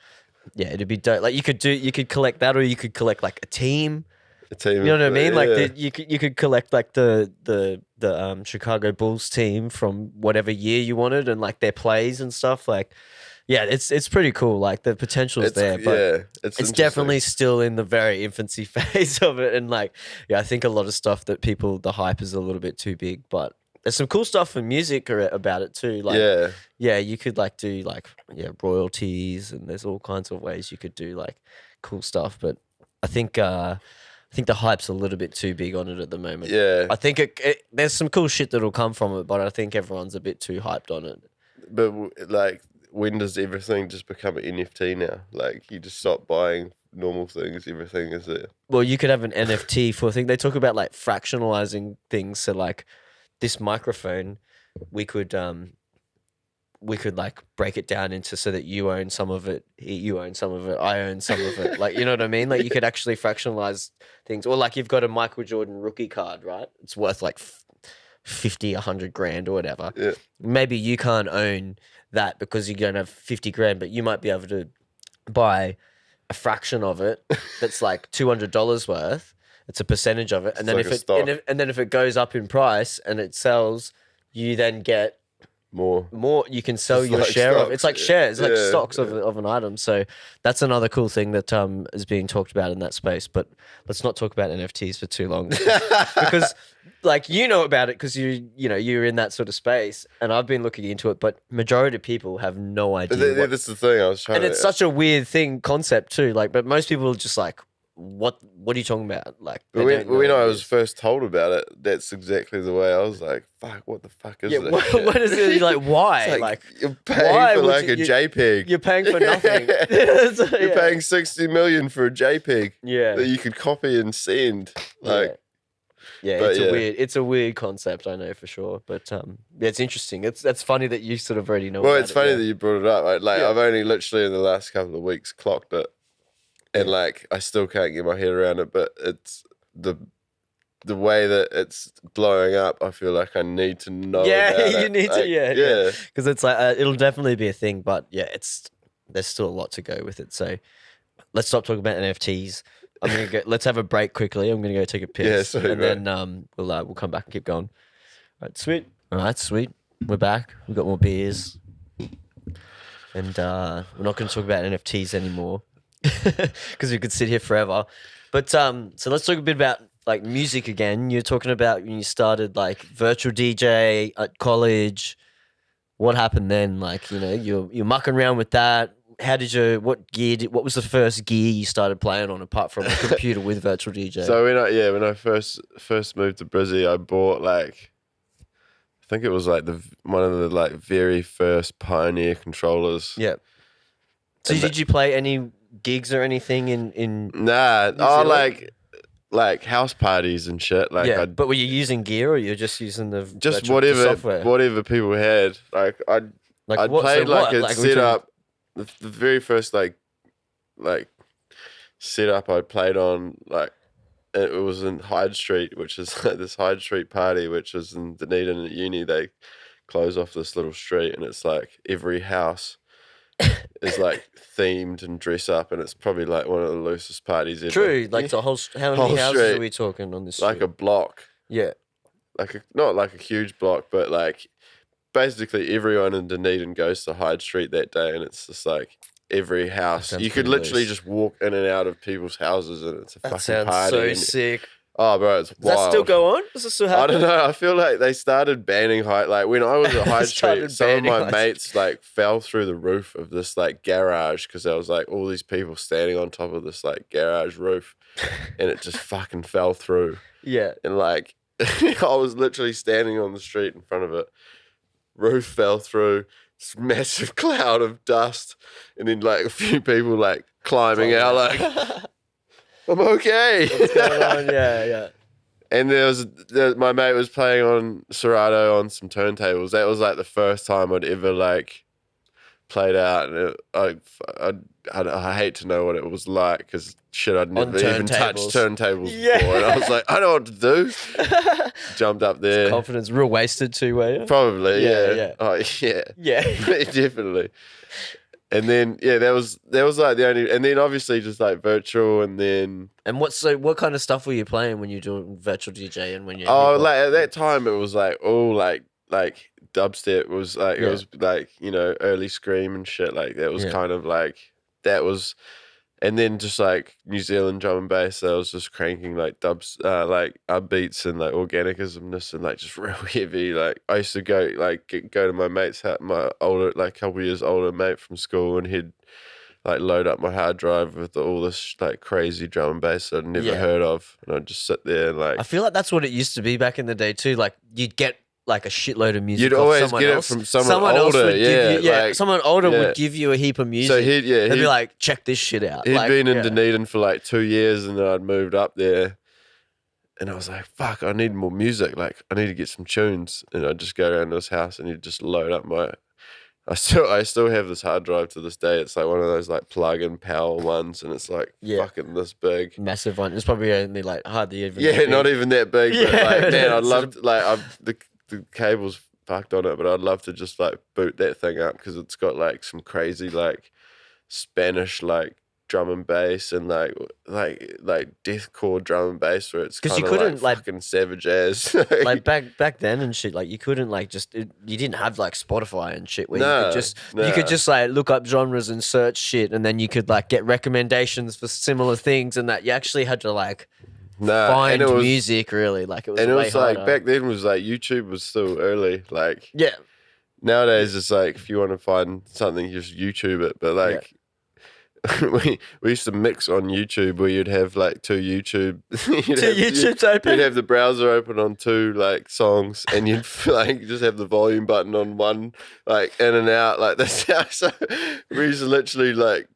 yeah, it'd be dope. Like you could collect that, or you could collect like a team. You know what I mean? Like you could collect like the Chicago Bulls team from whatever year you wanted, and like their plays and stuff. Like, yeah, it's pretty cool. Like the potential's there, but it's definitely still in the very infancy phase of it. And like, I think a lot of stuff that the hype is a little bit too big, but there's some cool stuff in music about it too. Like, you could like do like royalties, and there's all kinds of ways you could do like cool stuff. But I think the hype's a little bit too big on it at the moment. Yeah. I think there's some cool shit that'll come from it, but I think everyone's a bit too hyped on it. But like, when does everything just become an NFT now? Like, you just stop buying normal things, everything is there. Well, you could have an NFT for a thing. They talk about like fractionalizing things. So like this microphone, we could we could like break it down into so that you own some of it, you own some of it, I own some of it. Like, you know what I mean? Like you could actually fractionalize things. Or like you've got a Michael Jordan rookie card, right? It's worth like 50, 100 grand or whatever. Yeah. Maybe you can't own that because you don't have 50 grand, but you might be able to buy a fraction of it that's like $200 worth. It's a percentage of it. And then if it goes up in price and it sells, you then get more. You can sell It's your like share stocks. of. It's like shares, like Yeah, stocks of an item. So that's another cool thing that is being talked about in that space. But let's not talk about NFTs for too long because like you know about it because you're in that sort of space, and I've been looking into it. But majority of people have no idea. But that's the thing I was trying. And it's such a weird concept too. Like, but most people are just like, what are you talking about? Like, when I was first told about it, that's exactly the way I was like, fuck, what the fuck is this? What is it? Like, why? It's like you're paying for like a JPEG. You're paying for nothing. You're paying 60 million for a JPEG. Yeah. That you could copy and send. Like, it's a weird concept, I know for sure. But it's interesting. That's funny that you sort of already know. Well, it's funny that you brought it up. Like I've only literally in the last couple of weeks clocked it. And like I still can't get my head around it, but it's the way that it's blowing up. I feel like I need to know. Yeah, about you it. need like, to, because it's like it'll definitely be a thing. But yeah, there's still a lot to go with it. So let's stop talking about NFTs. I'm gonna go. Let's have a break quickly. I'm gonna go take a piss, then we'll come back and keep going. All right, sweet. We're back. We've got more beers, and we're not gonna talk about NFTs anymore. Because we could sit here forever. But so let's talk a bit about like music again. You're talking about when you started like virtual DJ at college. What happened then? Like, you're mucking around with that. What was the first gear you started playing on apart from a computer with virtual DJ? So when I first moved to Brisbane, I bought like, I think it was like one of the like very first Pioneer controllers. Yeah. So did you play any gigs or anything in Nah, like house parties and shit. Like, but were you using gear or you're just using the whatever people had? Like I'd played a setup. The very first like setup I played on, like it was in Hyde Street, which is like this Hyde Street party, which is in Dunedin at uni. They close off this little street, and it's like every house is like themed and dress up, and it's probably like one of the loosest parties ever. True, like the whole. How many houses street, are we talking on this street? Like a block. Yeah, not like a huge block, but like basically everyone in Dunedin goes to Hyde Street that day, and it's just like every house. You could literally just walk in and out of people's houses, and it's a fucking party. So sick. Oh, bro, it's wild. Does that still go on? Does it still happen? I don't know. I feel like they started banning Hyde. Like when I was at Hyde Street, some of my mates like fell through the roof of this like garage because there was like all these people standing on top of this like garage roof, and it just fucking fell through. Yeah. And like I was literally standing on the street in front of it. Roof fell through. This massive cloud of dust, and then like a few people like climbing out like. I'm okay. What's going on? Yeah. And my mate was playing on Serato on some turntables. That was like the first time I'd ever like played out, and I hate to know what it was like because shit, I'd never even touched turntables before, and I was like, I know what to do. Jumped up there. Confidence, real wasted too, were you? Probably, yeah. Oh yeah, definitely. And then that was like the only, and then obviously just like virtual, and then. And what kind of stuff were you playing when you were doing virtual DJ and when you? Like at that time it was like like dubstep was like it was like early scream and shit, like that was kind of like that was. And then just like New Zealand drum and bass, I was just cranking like dubs, like upbeats and like organicismness and like just real heavy. Like I used to go to my mate's house, my older, like couple years older mate from school, and he'd like load up my hard drive with all this like crazy drum and bass that I'd never heard of, and I'd just sit there and like. I feel like that's what it used to be back in the day too. Like you'd get like a shitload of music. You'd always get it from someone older. Someone older would give you a heap of music. So he'd be like, check this shit out. He'd been in Dunedin for like 2 years, and then I'd moved up there, and I was like, fuck, I need more music. Like I need to get some tunes, and I'd just go around to his house, and he'd just load up my I still have this hard drive to this day. It's like one of those like plug-in power ones, and it's like fucking this big, massive one. It's probably only like hardly even. Yeah, not even that big. But like, man, I'd love to, like the cable's fucked on it, but I'd love to just like boot that thing up because it's got like some crazy like Spanish like drum and bass and like deathcore drum and bass where it's kind of like fucking savage ass. Like back then and shit, like you couldn't like just you didn't have like Spotify and shit where you could just like look up genres and search shit and then you could like get recommendations for similar things and that you actually had to like find music really like it was. And it was like back then was like YouTube was still early like nowadays it's like if you want to find something you just YouTube it, but like we used to mix on YouTube where you'd have like two YouTubes open. You'd have the browser open on two like songs, and you'd like just have the volume button on one, like in and out, like this. So we used to literally like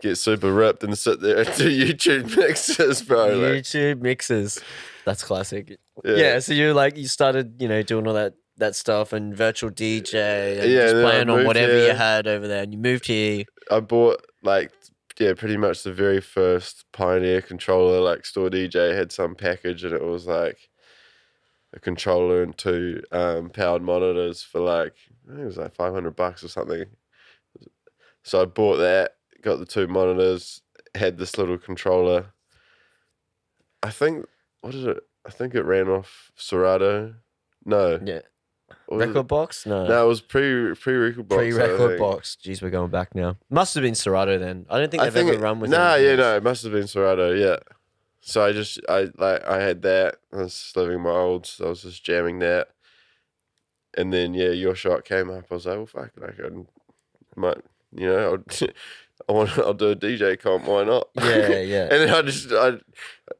get super ripped and sit there and do YouTube mixes, bro. YouTube mixes, that's classic. Yeah, so you started doing all that stuff and virtual DJ and just playing on whatever you had over there, and you moved here. I bought pretty much the very first Pioneer controller, like Store DJ had some package and it was like a controller and two powered monitors for like, I think it was like $500 or something. So I bought that, got the two monitors, had this little controller. I think it ran off Serato. No. Yeah. Record box? No, it was pre-record box. Pre-record box. Jeez, we're going back now. Must have been Serato then. I don't think they've ever run with it. It must have been Serato, yeah. So I had that. I was living my old, so I was just jamming that. And then your shot came up. I was like, well, fuck, like I might, I'll do a DJ comp. Why not? Yeah. And then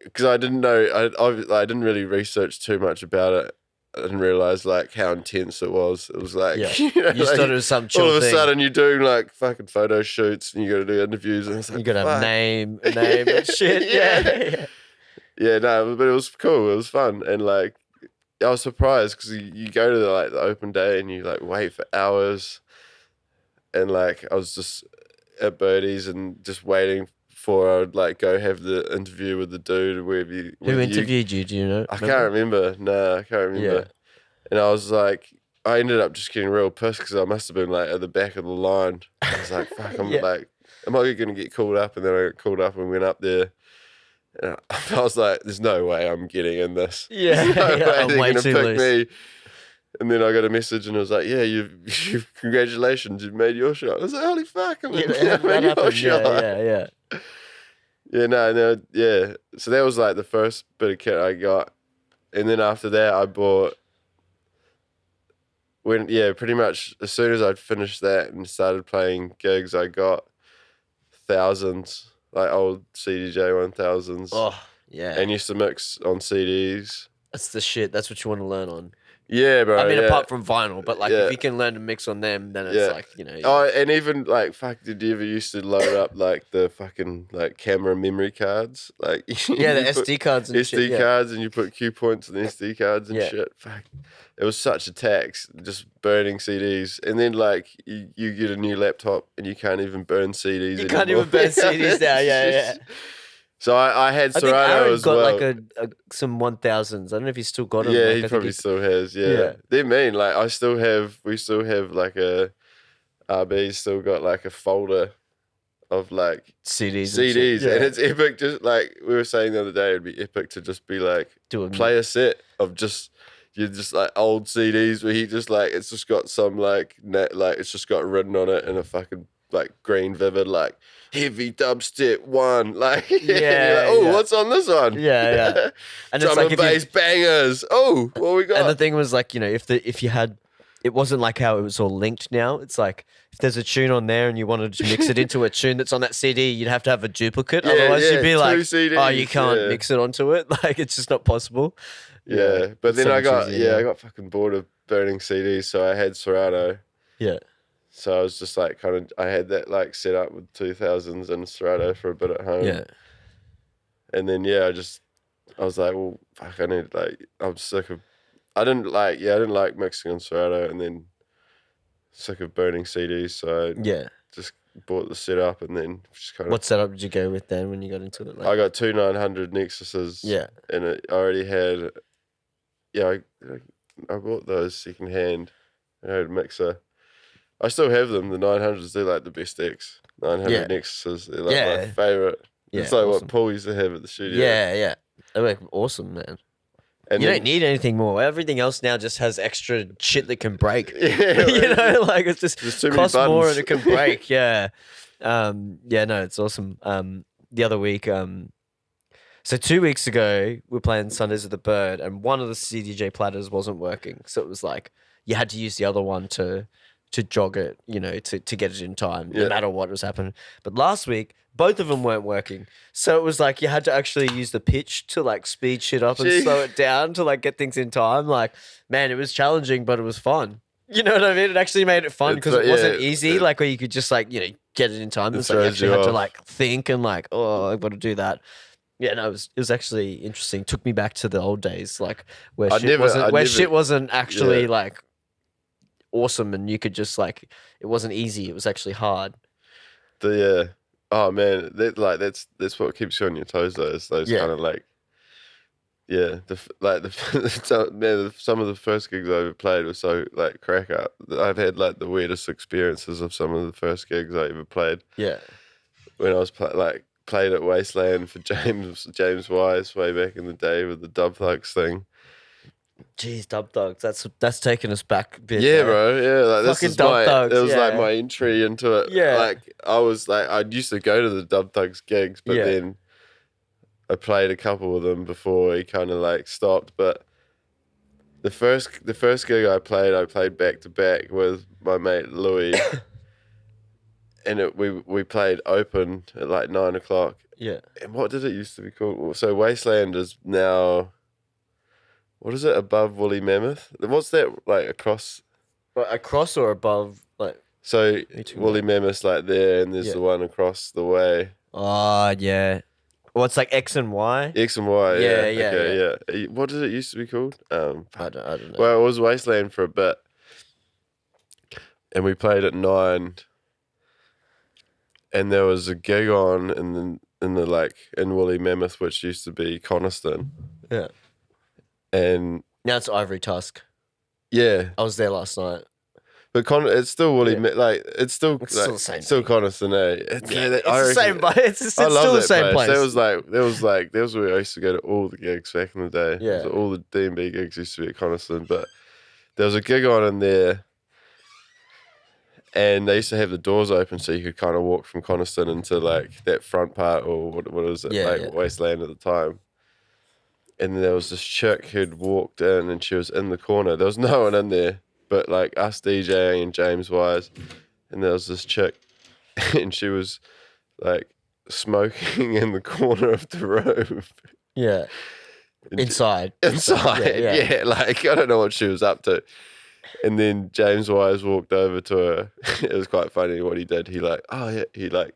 because I didn't know, I didn't really research too much about it. I didn't realize like how intense it was. It was like you thought it was some chill all of a thing. sudden you're doing like fucking photo shoots and you got to do interviews and it's like, you got to have name and shit. Yeah. No, but it was cool. It was fun and like I was surprised because you go to the open day and you like wait for hours and like I was just at Birdie's and just waiting before I would like go have the interview with the dude. Who interviewed you? Do you know? I can't remember. No, I can't remember. Yeah. And I was like, I ended up just getting real pissed because I must have been like at the back of the line. I was like, fuck, I'm like, am I going to get called up? And then I got called up and went up there. And I was like, there's no way I'm getting in this. Yeah, there's no way I'm they're way going to too pick loose. me. And then I got a message and it was like, yeah, you've congratulations, you've made your shot. I was like, holy fuck, I made your shot. Yeah. Yeah, no, yeah. So that was like the first bit of kit I got. And then after that, I bought, pretty much as soon as I'd finished that and started playing gigs, I got thousands, like old CDJ 1000s. Oh, yeah. And used to mix on CDs. That's the shit. That's what you want to learn on. Yeah, bro. I mean, apart from vinyl, but like if you can learn to mix on them, then it's like, Oh, and even like, fuck, did you ever used to load up like the fucking like camera memory cards? Like, the SD cards and shit. SD cards, and you put cue points on the SD cards and shit. Fuck. It was such a tax, just burning CDs. And then like you get a new laptop and you can't even burn CDs You can't even burn CDs now, yeah. So I had Serato I think Aaron as got well. like some 1000s. I don't know if he's still got them. Yeah, like, he probably still has. Yeah. They're mean. Like we still have like a RB's still got like a folder of like CDs, and it's epic. Just like we were saying the other day, it'd be epic to just be like play a set of just like old CDs where he just like it's just got some like it's just got written on it in a fucking like green vivid like heavy dubstep one like what's on this one and drum it's like and bass bangers what we got. And the thing was like if you had it wasn't like how it was all linked now. It's like if there's a tune on there and you wanted to mix it into a tune that's on that CD, you'd have to have a duplicate. Otherwise you'd be like CDs, you can't mix it onto it. Like it's just not possible. But then I got fucking bored of burning CDs, so I had Serato. So I was just like I had that like set up with 2000s and Serato for a bit at home. And then I was like, well, fuck, I'm sick of I didn't like mixing on Serato, and then sick of burning CDs, so I just bought the setup and then just kind of. What setup did you go with then when you got into it? Like, I got two 900 Nexuses. Yeah. And it already had. Yeah, I bought those secondhand. I had a mixer. I still have them. The 900s, they're like the best decks. 900 Nexuses, they're like my favorite. Yeah, it's like what Paul used to have at the studio. Yeah. They work awesome, man. And you don't need anything more. Everything else now just has extra shit that can break. Yeah, you know, like it's just costs more and it can break. Yeah. No, it's awesome. The other week, so 2 weeks ago, we were playing Sundays with the Bird, and one of the CDJ platters wasn't working. So it was like you had to use the other one to jog it, you know, to get it in time, no matter what was happening. But last week, both of them weren't working. So it was like you had to actually use the pitch to like speed shit up and slow it down to like get things in time. Like, man, it was challenging, but it was fun. You know what I mean? It actually made it fun because it wasn't easy, like where you could just like, you know, get it in time. It's like you actually had to like think and like, oh, I've got to do that. Yeah, no, it was actually interesting. Took me back to the old days, like where shit wasn't actually like awesome, and you could just like it wasn't easy. It was actually hard. Oh man, that's what keeps you on your toes though. It's those kind of like some of the first gigs I ever played were so like crack up. I've had like the weirdest experiences of some of the first gigs I ever played. Yeah, when I was played at Wasteland for James Wise way back in the day with the Dub Thugs thing. Jeez, Dub Thugs, that's taken us back a bit. Yeah, bro. Yeah, like fucking this is Dub Thugs. It was like my entry into it. Yeah, like I used to go to the Dub Thugs gigs, but then I played a couple of them before he kind of like stopped. But the first gig I played back to back with my mate Louis. And we played open at like 9 o'clock. Yeah. And what did it used to be called? So Wasteland is now, what is it, above Woolly Mammoth? What's that, like across? Across or above? Like. So Woolly Mammoth's like there, and there's the one across the way. Oh, yeah. Well, it's like X and Y? X and Y, yeah. Okay, yeah. What did it used to be called? I don't know. Well, it was Wasteland for a bit. And we played at 9. And there was a gig on in Woolly Mammoth, which used to be Coniston. Yeah. And now it's Ivory Tusk. Yeah. I was there last night. But it's still Woolly, it's still the same. Still Coniston, eh? It's the same, but it's still the same place. That was where I used to go to all the gigs back in the day. Yeah. So all the D&B gigs used to be at Coniston, but there was a gig on in there. And they used to have the doors open so you could kind of walk from Coniston into like that front part or what is it, Wasteland at the time. And then there was this chick who'd walked in and she was in the corner. There was no one in there but like us DJing and James Wise. And there was this chick and she was like smoking in the corner of the room. Yeah. Inside. Yeah. Like I don't know what she was up to. And then James Wise walked over to her. It was quite funny what he did. He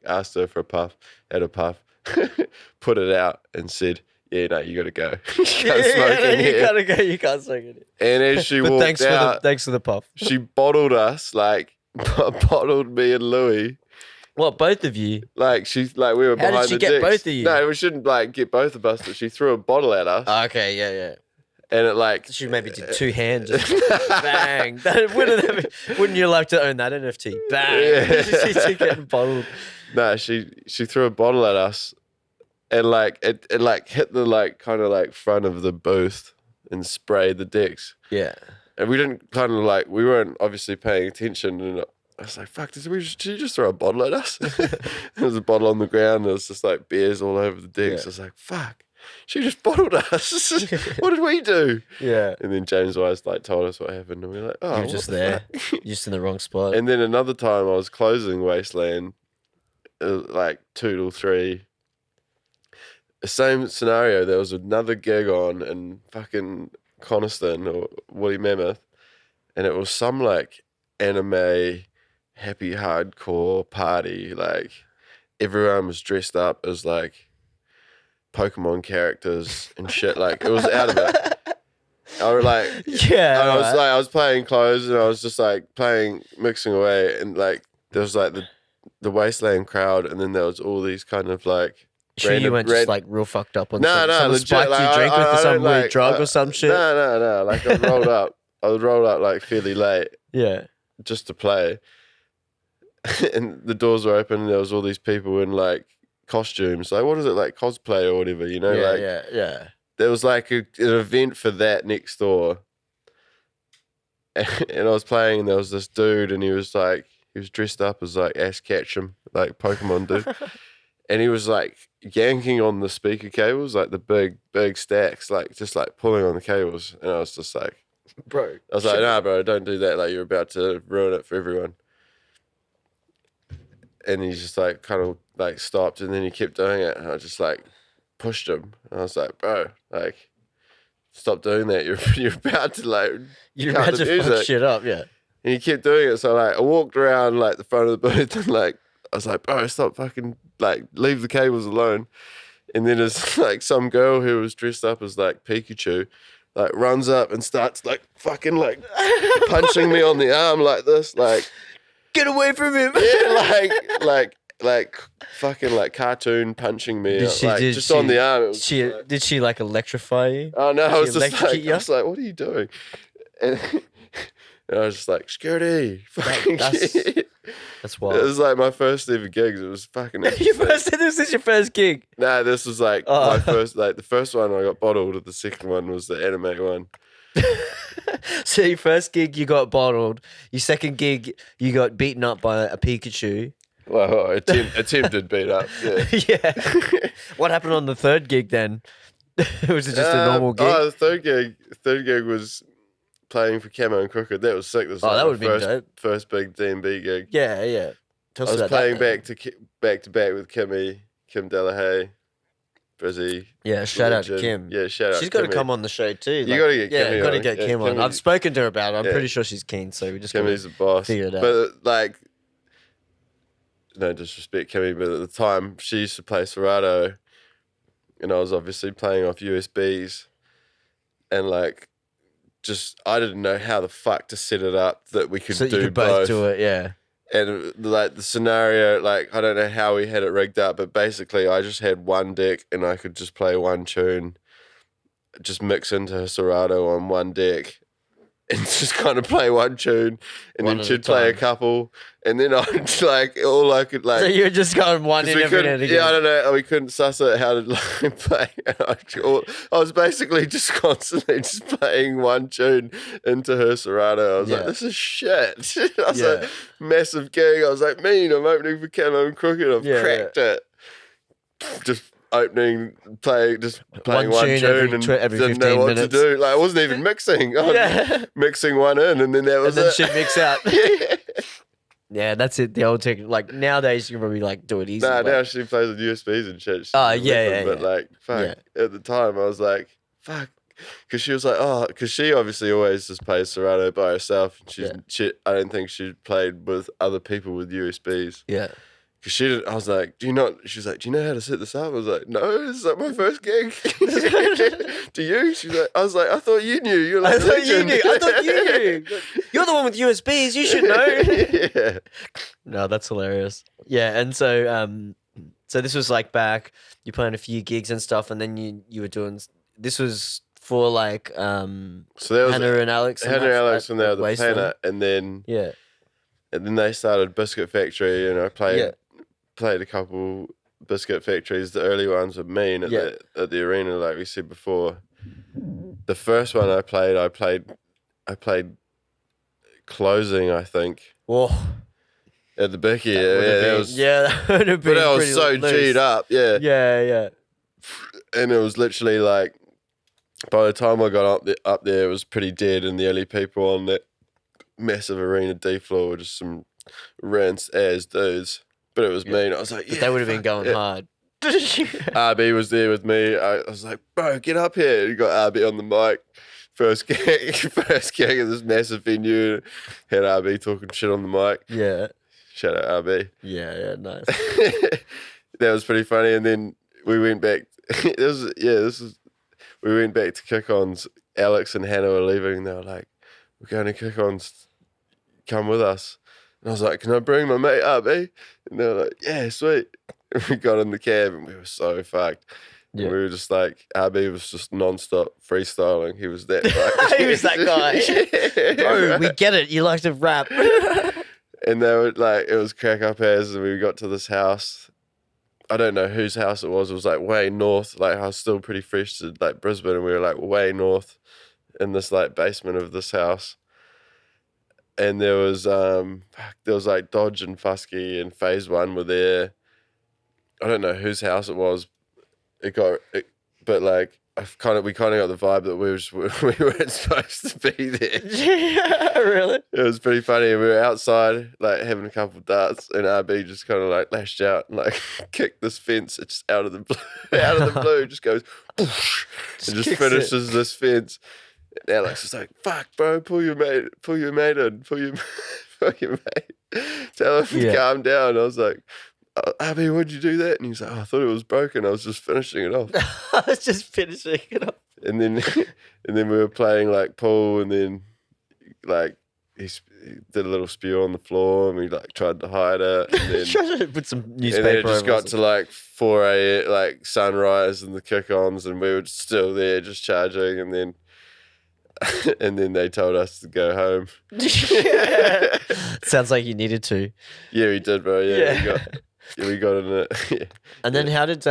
asked her for a puff, had a puff, put it out and said, "Yeah, no, you got to go. You can't smoke in here. You got to go. You can't smoke in here." And as she walked out, thanks for the puff. She bottled us, bottled me and Louis. What, both of you? We were behind the How did she get both of you? No, we shouldn't get both of us, but she threw a bottle at us. Okay, yeah. And it she maybe did two hands. Bang. Wouldn't you like to own that NFT? Bang. Yeah. She's getting bottled. No, she threw a bottle at us and it hit the kind of front of the booth and sprayed the decks. Yeah. And we didn't we weren't obviously paying attention, and I was like, fuck, did you just throw a bottle at us? There was a bottle on the ground, there was just beers all over the decks. I was like, fuck. She just bottled us. What did we do? Yeah. And then James Wise told us what happened, and we were like, "Oh, you're just there, you're just in the wrong spot." And then another time, I was closing Wasteland, 2 till 3. The same scenario. There was another gig on in fucking Coniston or Woolly Mammoth, and it was some anime happy hardcore party. Everyone was dressed up as Pokemon characters and shit. It was out of it. I was like, Yeah, and alright. I was playing clothes, and I was just like mixing away, and like there was like the wasteland crowd, and then there was all these kind of like Sure, you weren't just like real fucked up on no, someone legit. spiked Like, you drink with I some don't weird like drug or some shit. No. Like I was rolled up like fairly late Yeah. just to play, and the doors were open, and there was all these people in like costumes. Like what is it, like cosplay or whatever? You know, like yeah. there was like an event for that next door, and I was playing, and there was this dude, and he was dressed up as like Ash Ketchum, like Pokemon dude. And he was like yanking on the speaker cables, like the big stacks, like just like pulling on the cables. And I was just like, Bro. I was like, nah, bro, don't do that. Like you're about to ruin it for everyone. And he just like kind of like stopped, and then he kept doing it. And I just like pushed him. And I was like, bro, like stop doing that. You're about to like You're about to fuck shit up, yeah. And he kept doing it. So like I walked around like the front of the booth, and like I was like, bro, stop fucking, like, leave the cables alone. And then there's like some girl who was dressed up as like Pikachu, like runs up and starts like fucking like punching me on the arm like this, like, get away from him. Yeah, like fucking like cartoon punching me, on the arm. Did she like electrify you? Oh no, I was just like, what are you doing? And, and I was just like, security. That's wild. It was like my first ever gigs. It was fucking. This is your first gig? Nah, this was like my first. Like the first one I got bottled. The second one was the anime one. So your first gig you got bottled. Your second gig you got beaten up by a Pikachu. Well, attempted beat up. Yeah. Yeah. What happened on the third gig then? Was it just a normal gig? Oh, the third gig was playing for Camo and Crooked. That was sick. That was that would have been dope. First big D&B gig. Yeah. I was playing back to back with Kim Delahaye, Brizzy. Yeah, shout out to Kim. Yeah, shout out. She's got to come on the show too. You got to get Kim on. Got to get Kim on. I've spoken to her about it. I'm pretty sure she's keen. So we just Kimmy's the boss. Figure it out. But like, no disrespect, Kimmy, but at the time she used to play Serato, and I was obviously playing off USBs, and like, just I didn't know how the fuck to set it up that we could so do you could both do it, yeah. And like the scenario, like I don't know how we had it rigged up, but basically I just had one deck and I could just play one tune, just mix into Serato on one deck, and just kind of play one tune, and then she'd play a couple, and then I'd like all I could like. So you were just going one in every now and again. Yeah, I don't know. We couldn't suss it how to like play. I was basically just constantly just playing one tune into her Serato. I was like, this is shit. I was like, massive gig. I was like, I'm opening for Camo and Crooked. I've cracked it. Just playing one tune and every didn't know what minutes. to do. Like I wasn't even mixing. I was mixing one in, and then that was and then she'd mix out. Yeah, that's it. The old technique. Like nowadays, you can probably like do it easy. Nah, now she plays with USBs and shit. But like, fuck. At the time, I was like, fuck, because she was like, because she obviously always just plays Serato by herself. And I don't think she played with other people with USBs. Yeah. Cause she didn't, I was like, she was like, do you know how to set this up? I was like, no, this is like my first gig. Do you? She's like, I was like, I thought you knew. You're like, I thought you knew. You're the one with USBs. You should know. Yeah. No, that's hilarious. Yeah, and so so this was like back. You playing a few gigs and stuff, and then you were doing. This was for like so that was Hannah and Alex. Hannah and Alex when they were the Planet, and then and then they started Biscuit Factory, and I played a couple Biscuit Factories, the early ones with Mean at the arena, like we said before. The first one I played closing, I think. Whoa. At the Bicky, that would have been. But I was so loose. G'd up, yeah. Yeah. And it was literally like, by the time I got up there, it was pretty dead, and the only people on that massive arena D floor were just some rinse ass dudes. But it was Mean. I was like, but they would have been going hard. RB was there with me. I was like, bro, get up here. You got RB on the mic. First gig at this massive venue. Had RB talking shit on the mic. Yeah. Shout out RB. Yeah, nice. That was pretty funny. And then we went back. We went back to kick-ons, Alex and Hannah were leaving. They were like, "We're going to kick-ons. Come with us." And I was like, "Can I bring my mate up, eh?" And they were like, "Yeah, sweet." And we got in the cab and we were so fucked. And we were just like, RB was just non-stop freestyling. He was that fucked. He was that guy. Yeah, Bro, right. we get it. You like to rap. And they were like, it was crack up as, and we got to this house. I don't know whose house it was. It was like way north. Like I was still pretty fresh to like Brisbane, and we were like way north in this like basement of this house. And there was like Dodge and Fusky and Phase One were there. I don't know whose house it was. But like we kind of got the vibe that we weren't supposed to be there. Yeah, really? It was pretty funny. We were outside like having a couple of darts, and RB just kind of like lashed out and like kicked this fence. It's just out of the blue, just goes whoosh, and just finishes this fence. And Alex was like, "Fuck, bro, pull your mate in, pull your mate, tell him to calm down." I was like, "Abby, why'd you do that?" And he's like, "Oh, I thought it was broken. I was just finishing it off." I was just finishing it off. And then we were playing like pool, and then like he did a little spew on the floor, and we like tried to hide it. And then Tried to put some newspaper. And then it just got to like 4 a.m. like sunrise and the kick-ons, and we were still there just charging, and then they told us to go home. Yeah. Sounds like you needed to. Yeah, we did, bro. Yeah. We got in it. Yeah. And then how did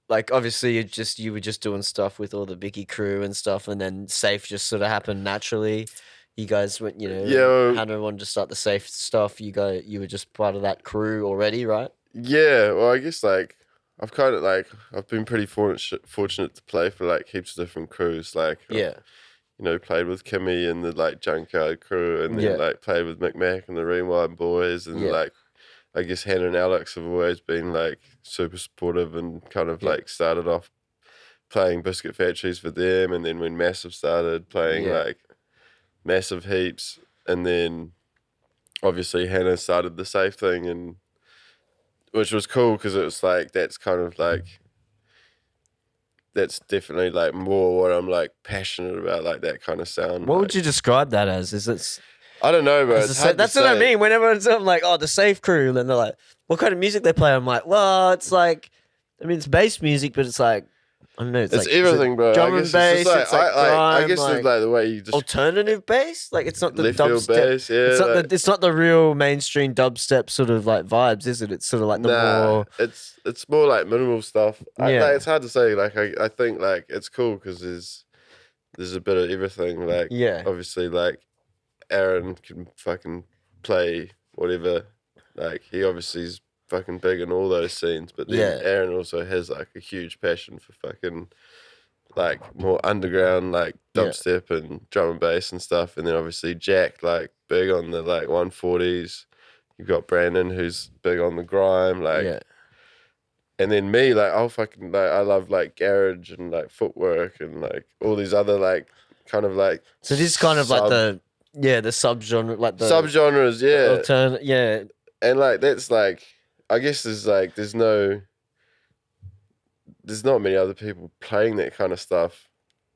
like obviously you were just doing stuff with all the Vicky crew and stuff, and then Safe just sort of happened naturally. You guys went, Hannah wanted to start the Safe stuff. You were just part of that crew already, right? Yeah. Well, I guess like I've been pretty fortunate to play for like heaps of different crews. Like played with Kimmy and the like Junkyard crew, and then like played with McMac and the Rewind boys, and like I guess Hannah and Alex have always been like super supportive and kind of like started off playing Biscuit Factories for them, and then when Massive started playing like Massive heaps, and then obviously Hannah started the Safe thing, and which was cool because it was like that's definitely like more what I'm like passionate about, like that kind of sound. What would you describe that as? Is it? I don't know, bro. That's what I mean. Whenever I'm like, "Oh, the Safe crew," and they're like, "What kind of music they play?" I'm like, "Well, it's like, I mean, it's bass music, but it's like, I don't know, it's like everything, bro. Drum and bass. It's like grime, I guess like it's like the way you just alternative bass. Like it's not the left field dubstep. bass, yeah. It's not the real mainstream dubstep sort of like vibes, is it? It's sort of like the more. It's more like minimal stuff. It's hard to say. Like I think like it's cool because there's a bit of everything. Like obviously like Aaron can fucking play whatever. Like he obviously is fucking big in all those scenes, but then Aaron also has like a huge passion for fucking like more underground like dubstep and drum and bass and stuff. And then obviously Jack like big on the like 140s. You've got Brandon who's big on the grime, like and then me, like I'll fucking like I love like garage and like footwork and like all these other like kind of like so this is kind of like the subgenre, like the subgenres, alternate, and like that's like I guess there's not many other people playing that kind of stuff,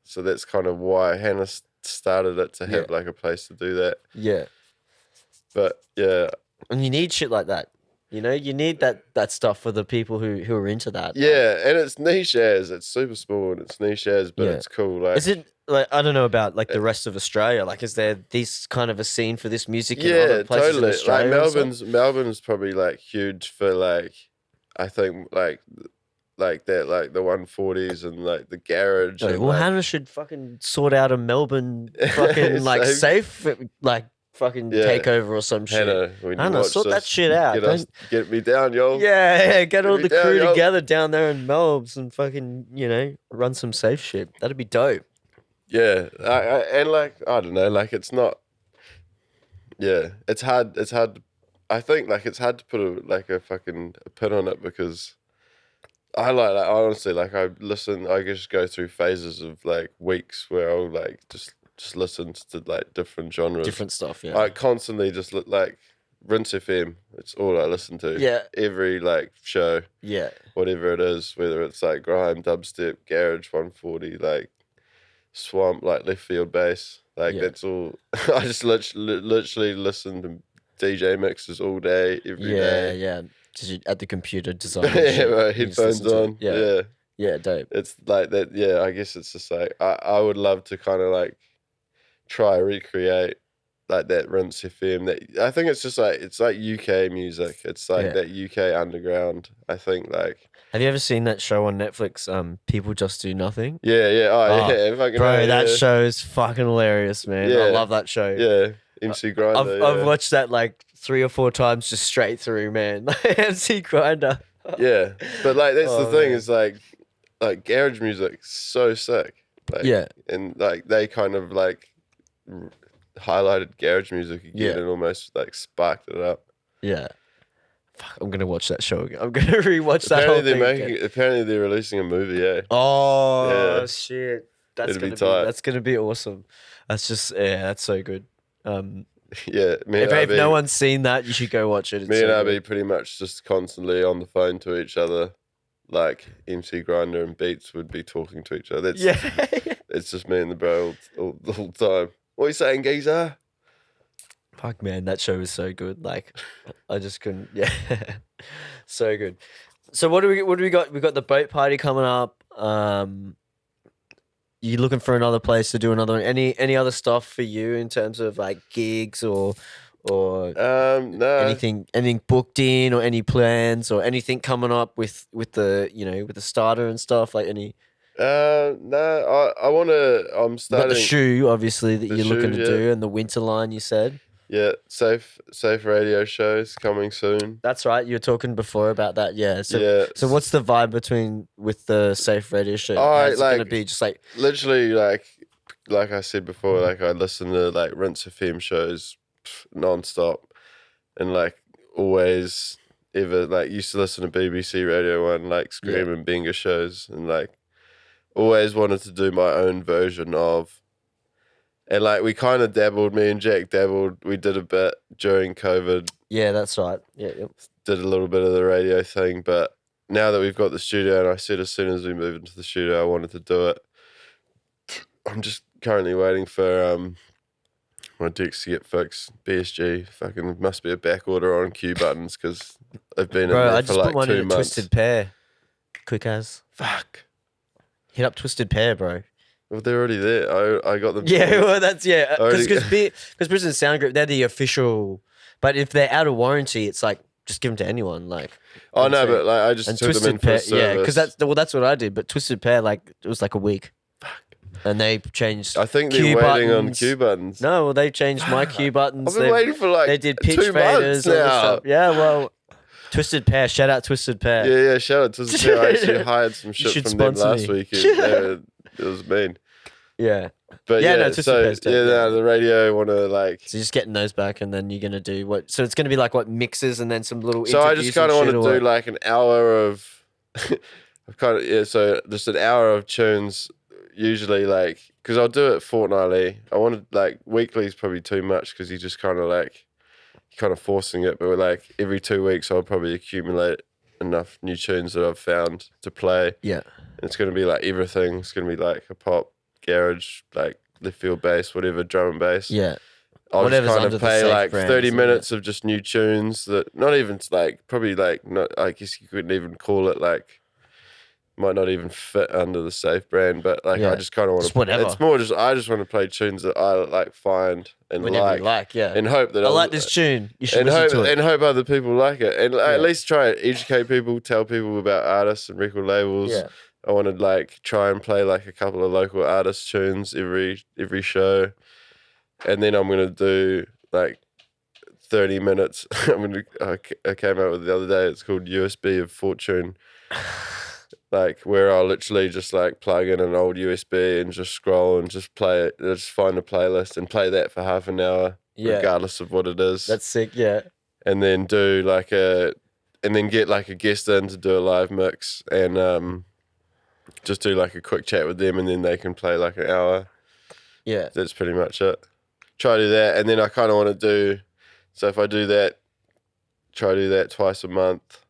so that's kind of why Hannah started it to have like a place to do that. Yeah, but and you need shit like that. You know, you need that stuff for the people who are into that. Yeah, and it's niche as it's super small and it's niche as, but it's cool. Like, is it like I don't know about like the rest of Australia? Like, is there this kind of a scene for this music in other places in Australia? Like Melbourne's probably like huge for like I think like that like the 140s and like the garage. Well, like, Hannah should fucking sort out a Melbourne fucking like safe like. Fucking takeover or some shit. Hannah, sort that shit out. Get me down, yo. Yeah, get all the crew together down there in Melbs and fucking, run some Safe shit. That'd be dope. Yeah, and like I don't know, like it's not. Yeah, it's hard. It's hard. I think like it's hard to put a fucking pin on it because I honestly like I just go through phases of like weeks where I'll like just listen to like different genres, different stuff. Yeah, I constantly just like Rinse FM. It's all I listen to. Yeah, every like show. Yeah, whatever it is, whether it's like grime, dubstep, garage, 140, like swamp, like left field bass. Like that's all. I just literally listen to DJ mixes all day, every day. Yeah. Just at the computer designing. Yeah, right, headphones on. Yeah, dope. it's like that. Yeah, I guess it's just like I would love to kind of like try recreate like that Rinse FM. That I think it's just like it's like UK music. It's like that UK underground. I think like. Have you ever seen that show on Netflix? People Just Do Nothing. Yeah. Bro, that show is fucking hilarious, man. I love that show. Yeah, MC Grinder. I've watched that like 3 or 4 times just straight through, man. MC Grinder. Yeah, but like that's the thing is like garage music's so sick. Like, and like they kind of like highlighted garage music again and almost like sparked it up. Yeah. Fuck, I'm gonna watch that show again. I'm gonna rewatch that whole thing again. Apparently they're releasing a movie, Oh shit. That's gonna be awesome. That's just that's so good. Yeah, if no one's seen that, you should go watch it. Me and Abby pretty much just constantly on the phone to each other, like MC Grinder and Beats would be talking to each other. It's just me and the bro all the whole time. What are you saying, geezer? Fuck, man, that show was so good. Like, I just couldn't. Yeah, so good. So what do we got? We got the boat party coming up. You looking for another place to do another one? Any other stuff for you in terms of like gigs or no, anything booked in or any plans or anything coming up with the with the starter and stuff like any? No, I want to. I'm starting. Got the shoe, obviously, that you're looking to do, and the winter line. You said. Yeah, safe radio shows coming soon. That's right. You were talking before about that. Yeah. So what's the vibe with the safe radio show? How's it gonna be just like literally like I said before, like I listen to like Rinse FM shows nonstop, and like always ever like used to listen to BBC Radio 1 like Scream and Benga shows, and like always wanted to do my own version of. And like we kind of dabbled, me and Jack dabbled. We did a bit during COVID. Yeah, that's right. Yeah, did a little bit of the radio thing, but now that we've got the studio, and I said as soon as we moved into the studio, I wanted to do it. I'm just currently waiting for my decks to get fixed. BSG fucking must be a back order on cue buttons because they've been in there for like 2 months. Bro, I just put one in a Twisted Pair. Quick as. Fuck. Hit up Twisted Pair, bro. Well, they're already there. I got them. Yeah, well, that's because Brisbane Sound Group, they're the official. But if they're out of warranty, it's like just give them to anyone. Like, oh no, but like I just took them in for a service. Yeah, because that's what I did. But Twisted Pair, like it was like a week. Fuck. And they changed. I think they're waiting on cue buttons. No, well, they changed my cue buttons. I've been waiting for like they did pitch 2 months faders now. Yeah, well. Twisted Pair, shout out Twisted Pair. Yeah, shout out Twisted Pair. I actually hired some shit from them last week. It was mean. Yeah. But the radio want to like. So you're just getting those back, and then you're gonna do what? So it's gonna be like what mixes, and then some little. So I just kind of want to do like an hour of. So just an hour of tunes, usually like because I'll do it fortnightly. I wanted like weekly is probably too much because you just kind of like, kind of forcing it. But like every 2 weeks, I'll probably accumulate enough new tunes that I've found to play. Yeah. And it's gonna be like everything. It's gonna be like a pop. Garage, like left field bass, whatever, drum and bass. Yeah. I'll just kind of play like 30 minutes of just new tunes that not even like probably like not. I guess you couldn't even call it like might not even fit under the Safe brand, but like I just kind of want to. Whatever. It's more just I just want to play tunes that I like find and whenever you like, yeah, and hope that I like this tune. You should listen to it, and hope other people like it, and at least try it. Educate people, tell people about artists and record labels. Yeah. I want to like try and play like a couple of local artist tunes every show, and then I'm gonna do like 30 minutes. I came out with the other day. It's called USB of Fortune, like where I'll literally just like plug in an old USB and just scroll and just play it. Just find a playlist and play that for half an hour, regardless of what it is. That's sick, yeah. And then do like get like a guest in to do a live mix and just do like a quick chat with them, and then they can play like an hour. Yeah. That's pretty much it. Try to do that, and then I kind of want to do, so if I do that, try to do that twice a month,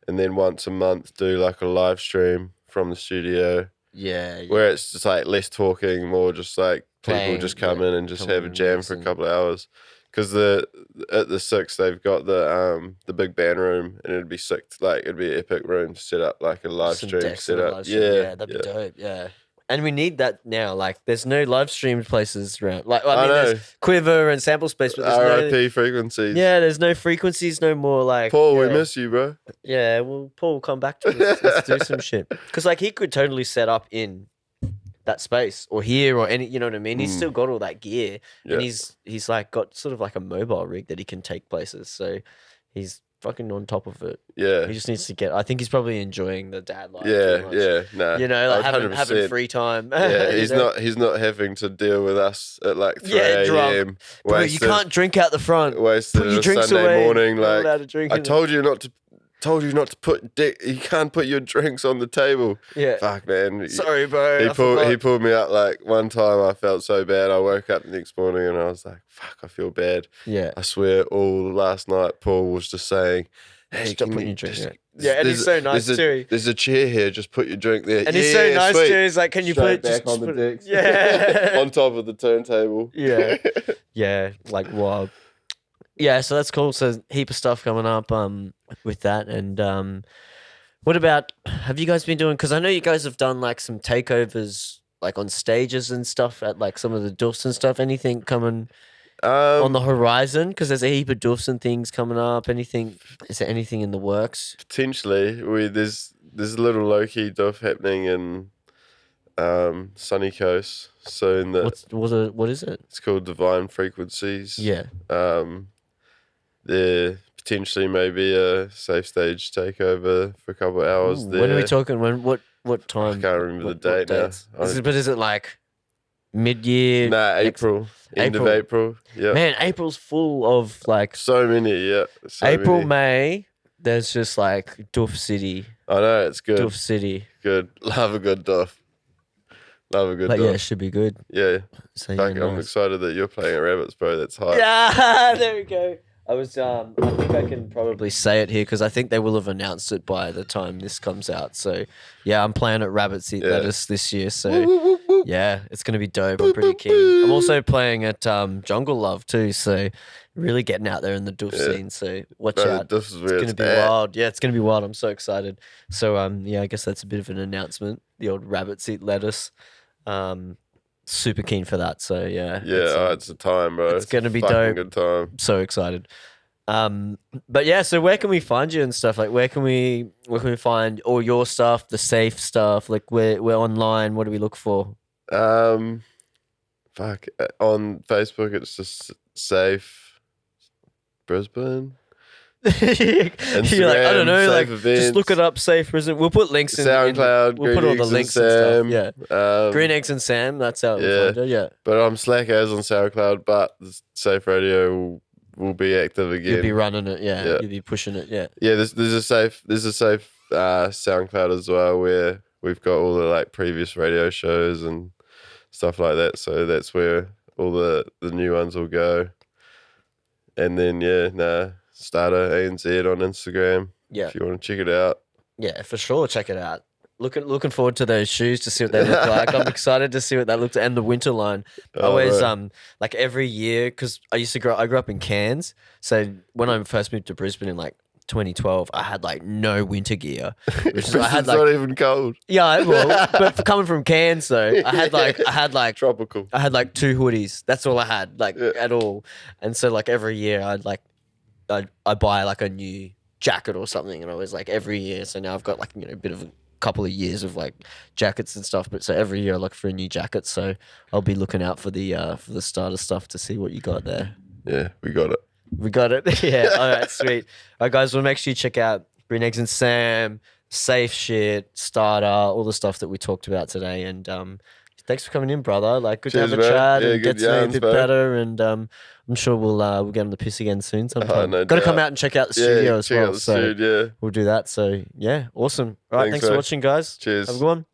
and then once a month do like a live stream from the studio, Yeah. Where it's just like less talking, more just like people Playing, just come in and just have a and jam mix for a and- couple of hours. Because at the Six they've got the big band room, and it'd be sick. Like it'd be an epic room to set up like a live some stream decks and a setup. live stream. Yeah, that'd be dope. Yeah. And we need that now. Like, there's no live streamed places around. Like, I mean, know. there's Quiver and Sample Space, but there's RIP no. frequencies. Yeah, there's no frequencies, no more like. Paul, yeah. we miss you, bro. Yeah, well, Paul, come back to us. Let's do some shit. Because like he could totally set up in that space or here or any. You know what I mean? He's still got all that gear, and he's like got sort of like a mobile rig that he can take places. So he's fucking on top of it. Yeah. He just needs to get. I think he's probably enjoying the dad life. Yeah. Nah. You know, like having 100%. free time. Yeah, you know? he's not having to deal with us at like 3 drunk. a.m. Bro, you can't drink out the front. Wasted Put your on a drinks Sunday away. morning. You're not Like allowed to drink I in told you not to put you can't put your drinks on the table. Yeah. Fuck, man. Sorry, bro. He pulled me out like one time. I felt so bad. I woke up the next morning and I was like, fuck, I feel bad. Yeah. I swear, all last night Paul was just saying, hey, Stop can putting you your drink. just- Yeah, and he's so nice too. There's a chair here. Just put your drink there. And he's so nice sweet. too. He's like, can you Straight put back just on the put decks? Yeah. On top of the turntable. Yeah. Yeah, like wild. Yeah, so that's cool. So heap of stuff coming up with that. And what about, have you guys been doing, because I know you guys have done like some takeovers like on stages and stuff at like some of the doofs and stuff. Anything coming on the horizon? Because there's a heap of doofs and things coming up. Anything, is there anything in the works? Potentially, there's a little low key doof happening in Sunny Coast. So in the What is it? it's called Divine Frequencies. Yeah. There potentially maybe a safe stage takeover for a couple of hours there. When are we talking? What time? I can't remember the date dates? now. But is it like mid-year? Nah, April. End of April. Yeah. Man, April's full of like So many, yeah. April, many. May. There's just like Doof City. I know, it's good. Doof City. Good. Love a good doof. Love a good But doof. yeah, it should be good. Yeah. So Fuck, yeah, I'm nice. excited that you're playing at Rabbits, bro. That's hype. Yeah, there we go. I was I think I can probably say it here because I think they will have announced it by the time this comes out. So yeah, I'm playing at Rabbits Eat Lettuce this year. So yeah, it's gonna be dope. I'm pretty keen. I'm also playing at Jungle Love too. So really getting out there in the doof scene. So watch Bro, out. this is where It's gonna be wild. Yeah, it's gonna be wild. I'm so excited. So yeah, I guess that's a bit of an announcement. The old Rabbits Eat Lettuce. Super keen for that. So yeah. Yeah, it's a time, bro. It's gonna be a fucking dope. good time. So excited. But yeah, so where can we find you and stuff? Like where can we find all your stuff, the safe stuff? Like we're online. What do we look for? On Facebook it's just Safe Brisbane. You're like, I don't know, Safe like events. just look it up, Safe Brisbane. We'll put links in SoundCloud, we'll put all the Green links Eggs and and stuff. Yeah. Sam. Green Eggs and Sam, that's how we'll find you. Yeah. But I'm slack as on SoundCloud, but the Safe Radio will be active again. You'll be running it, yeah. Yeah. You'll be pushing it, yeah. Yeah, there's a safe SoundCloud as well where we've got all the like previous radio shows and stuff like that. So that's where all the new ones will go. And then Starter ANZ on Instagram. Yeah. If you want to check it out. Yeah, for sure. Check it out. Looking forward to those shoes to see what they look like. I'm excited to see what that looks like. And the winter line. I always like every year because I grew up in Cairns. So when I first moved to Brisbane in like 2012, I had like no winter gear. It's not even cold. Yeah, well, but for coming from Cairns though, I had like Tropical. I had like 2 hoodies. That's all I had, like at all. And so like every year I'd buy like a new jacket or something, and I was like every year. So now I've got like a bit of a couple of years of like jackets and stuff. But so every year I look for a new jacket. So I'll be looking out for the starter stuff to see what you got there. Yeah, we got it. We got it. Yeah. All right. Sweet. All right, guys. Well, make sure you check out Green Eggs and Sam, Safe Shit, Starter, all the stuff that we talked about today. And thanks for coming in, brother. Like, good Cheers, to have a bro. chat Yeah, and get good to know you a yarns, bit bro. better. And I'm sure we'll get on the piss again soon sometime. no Got to come doubt. out and check out the studio as check well. out the so studio. We'll do that. So yeah, awesome. All right. Thanks, Thanks for bro. watching, guys. Cheers. Have a good one.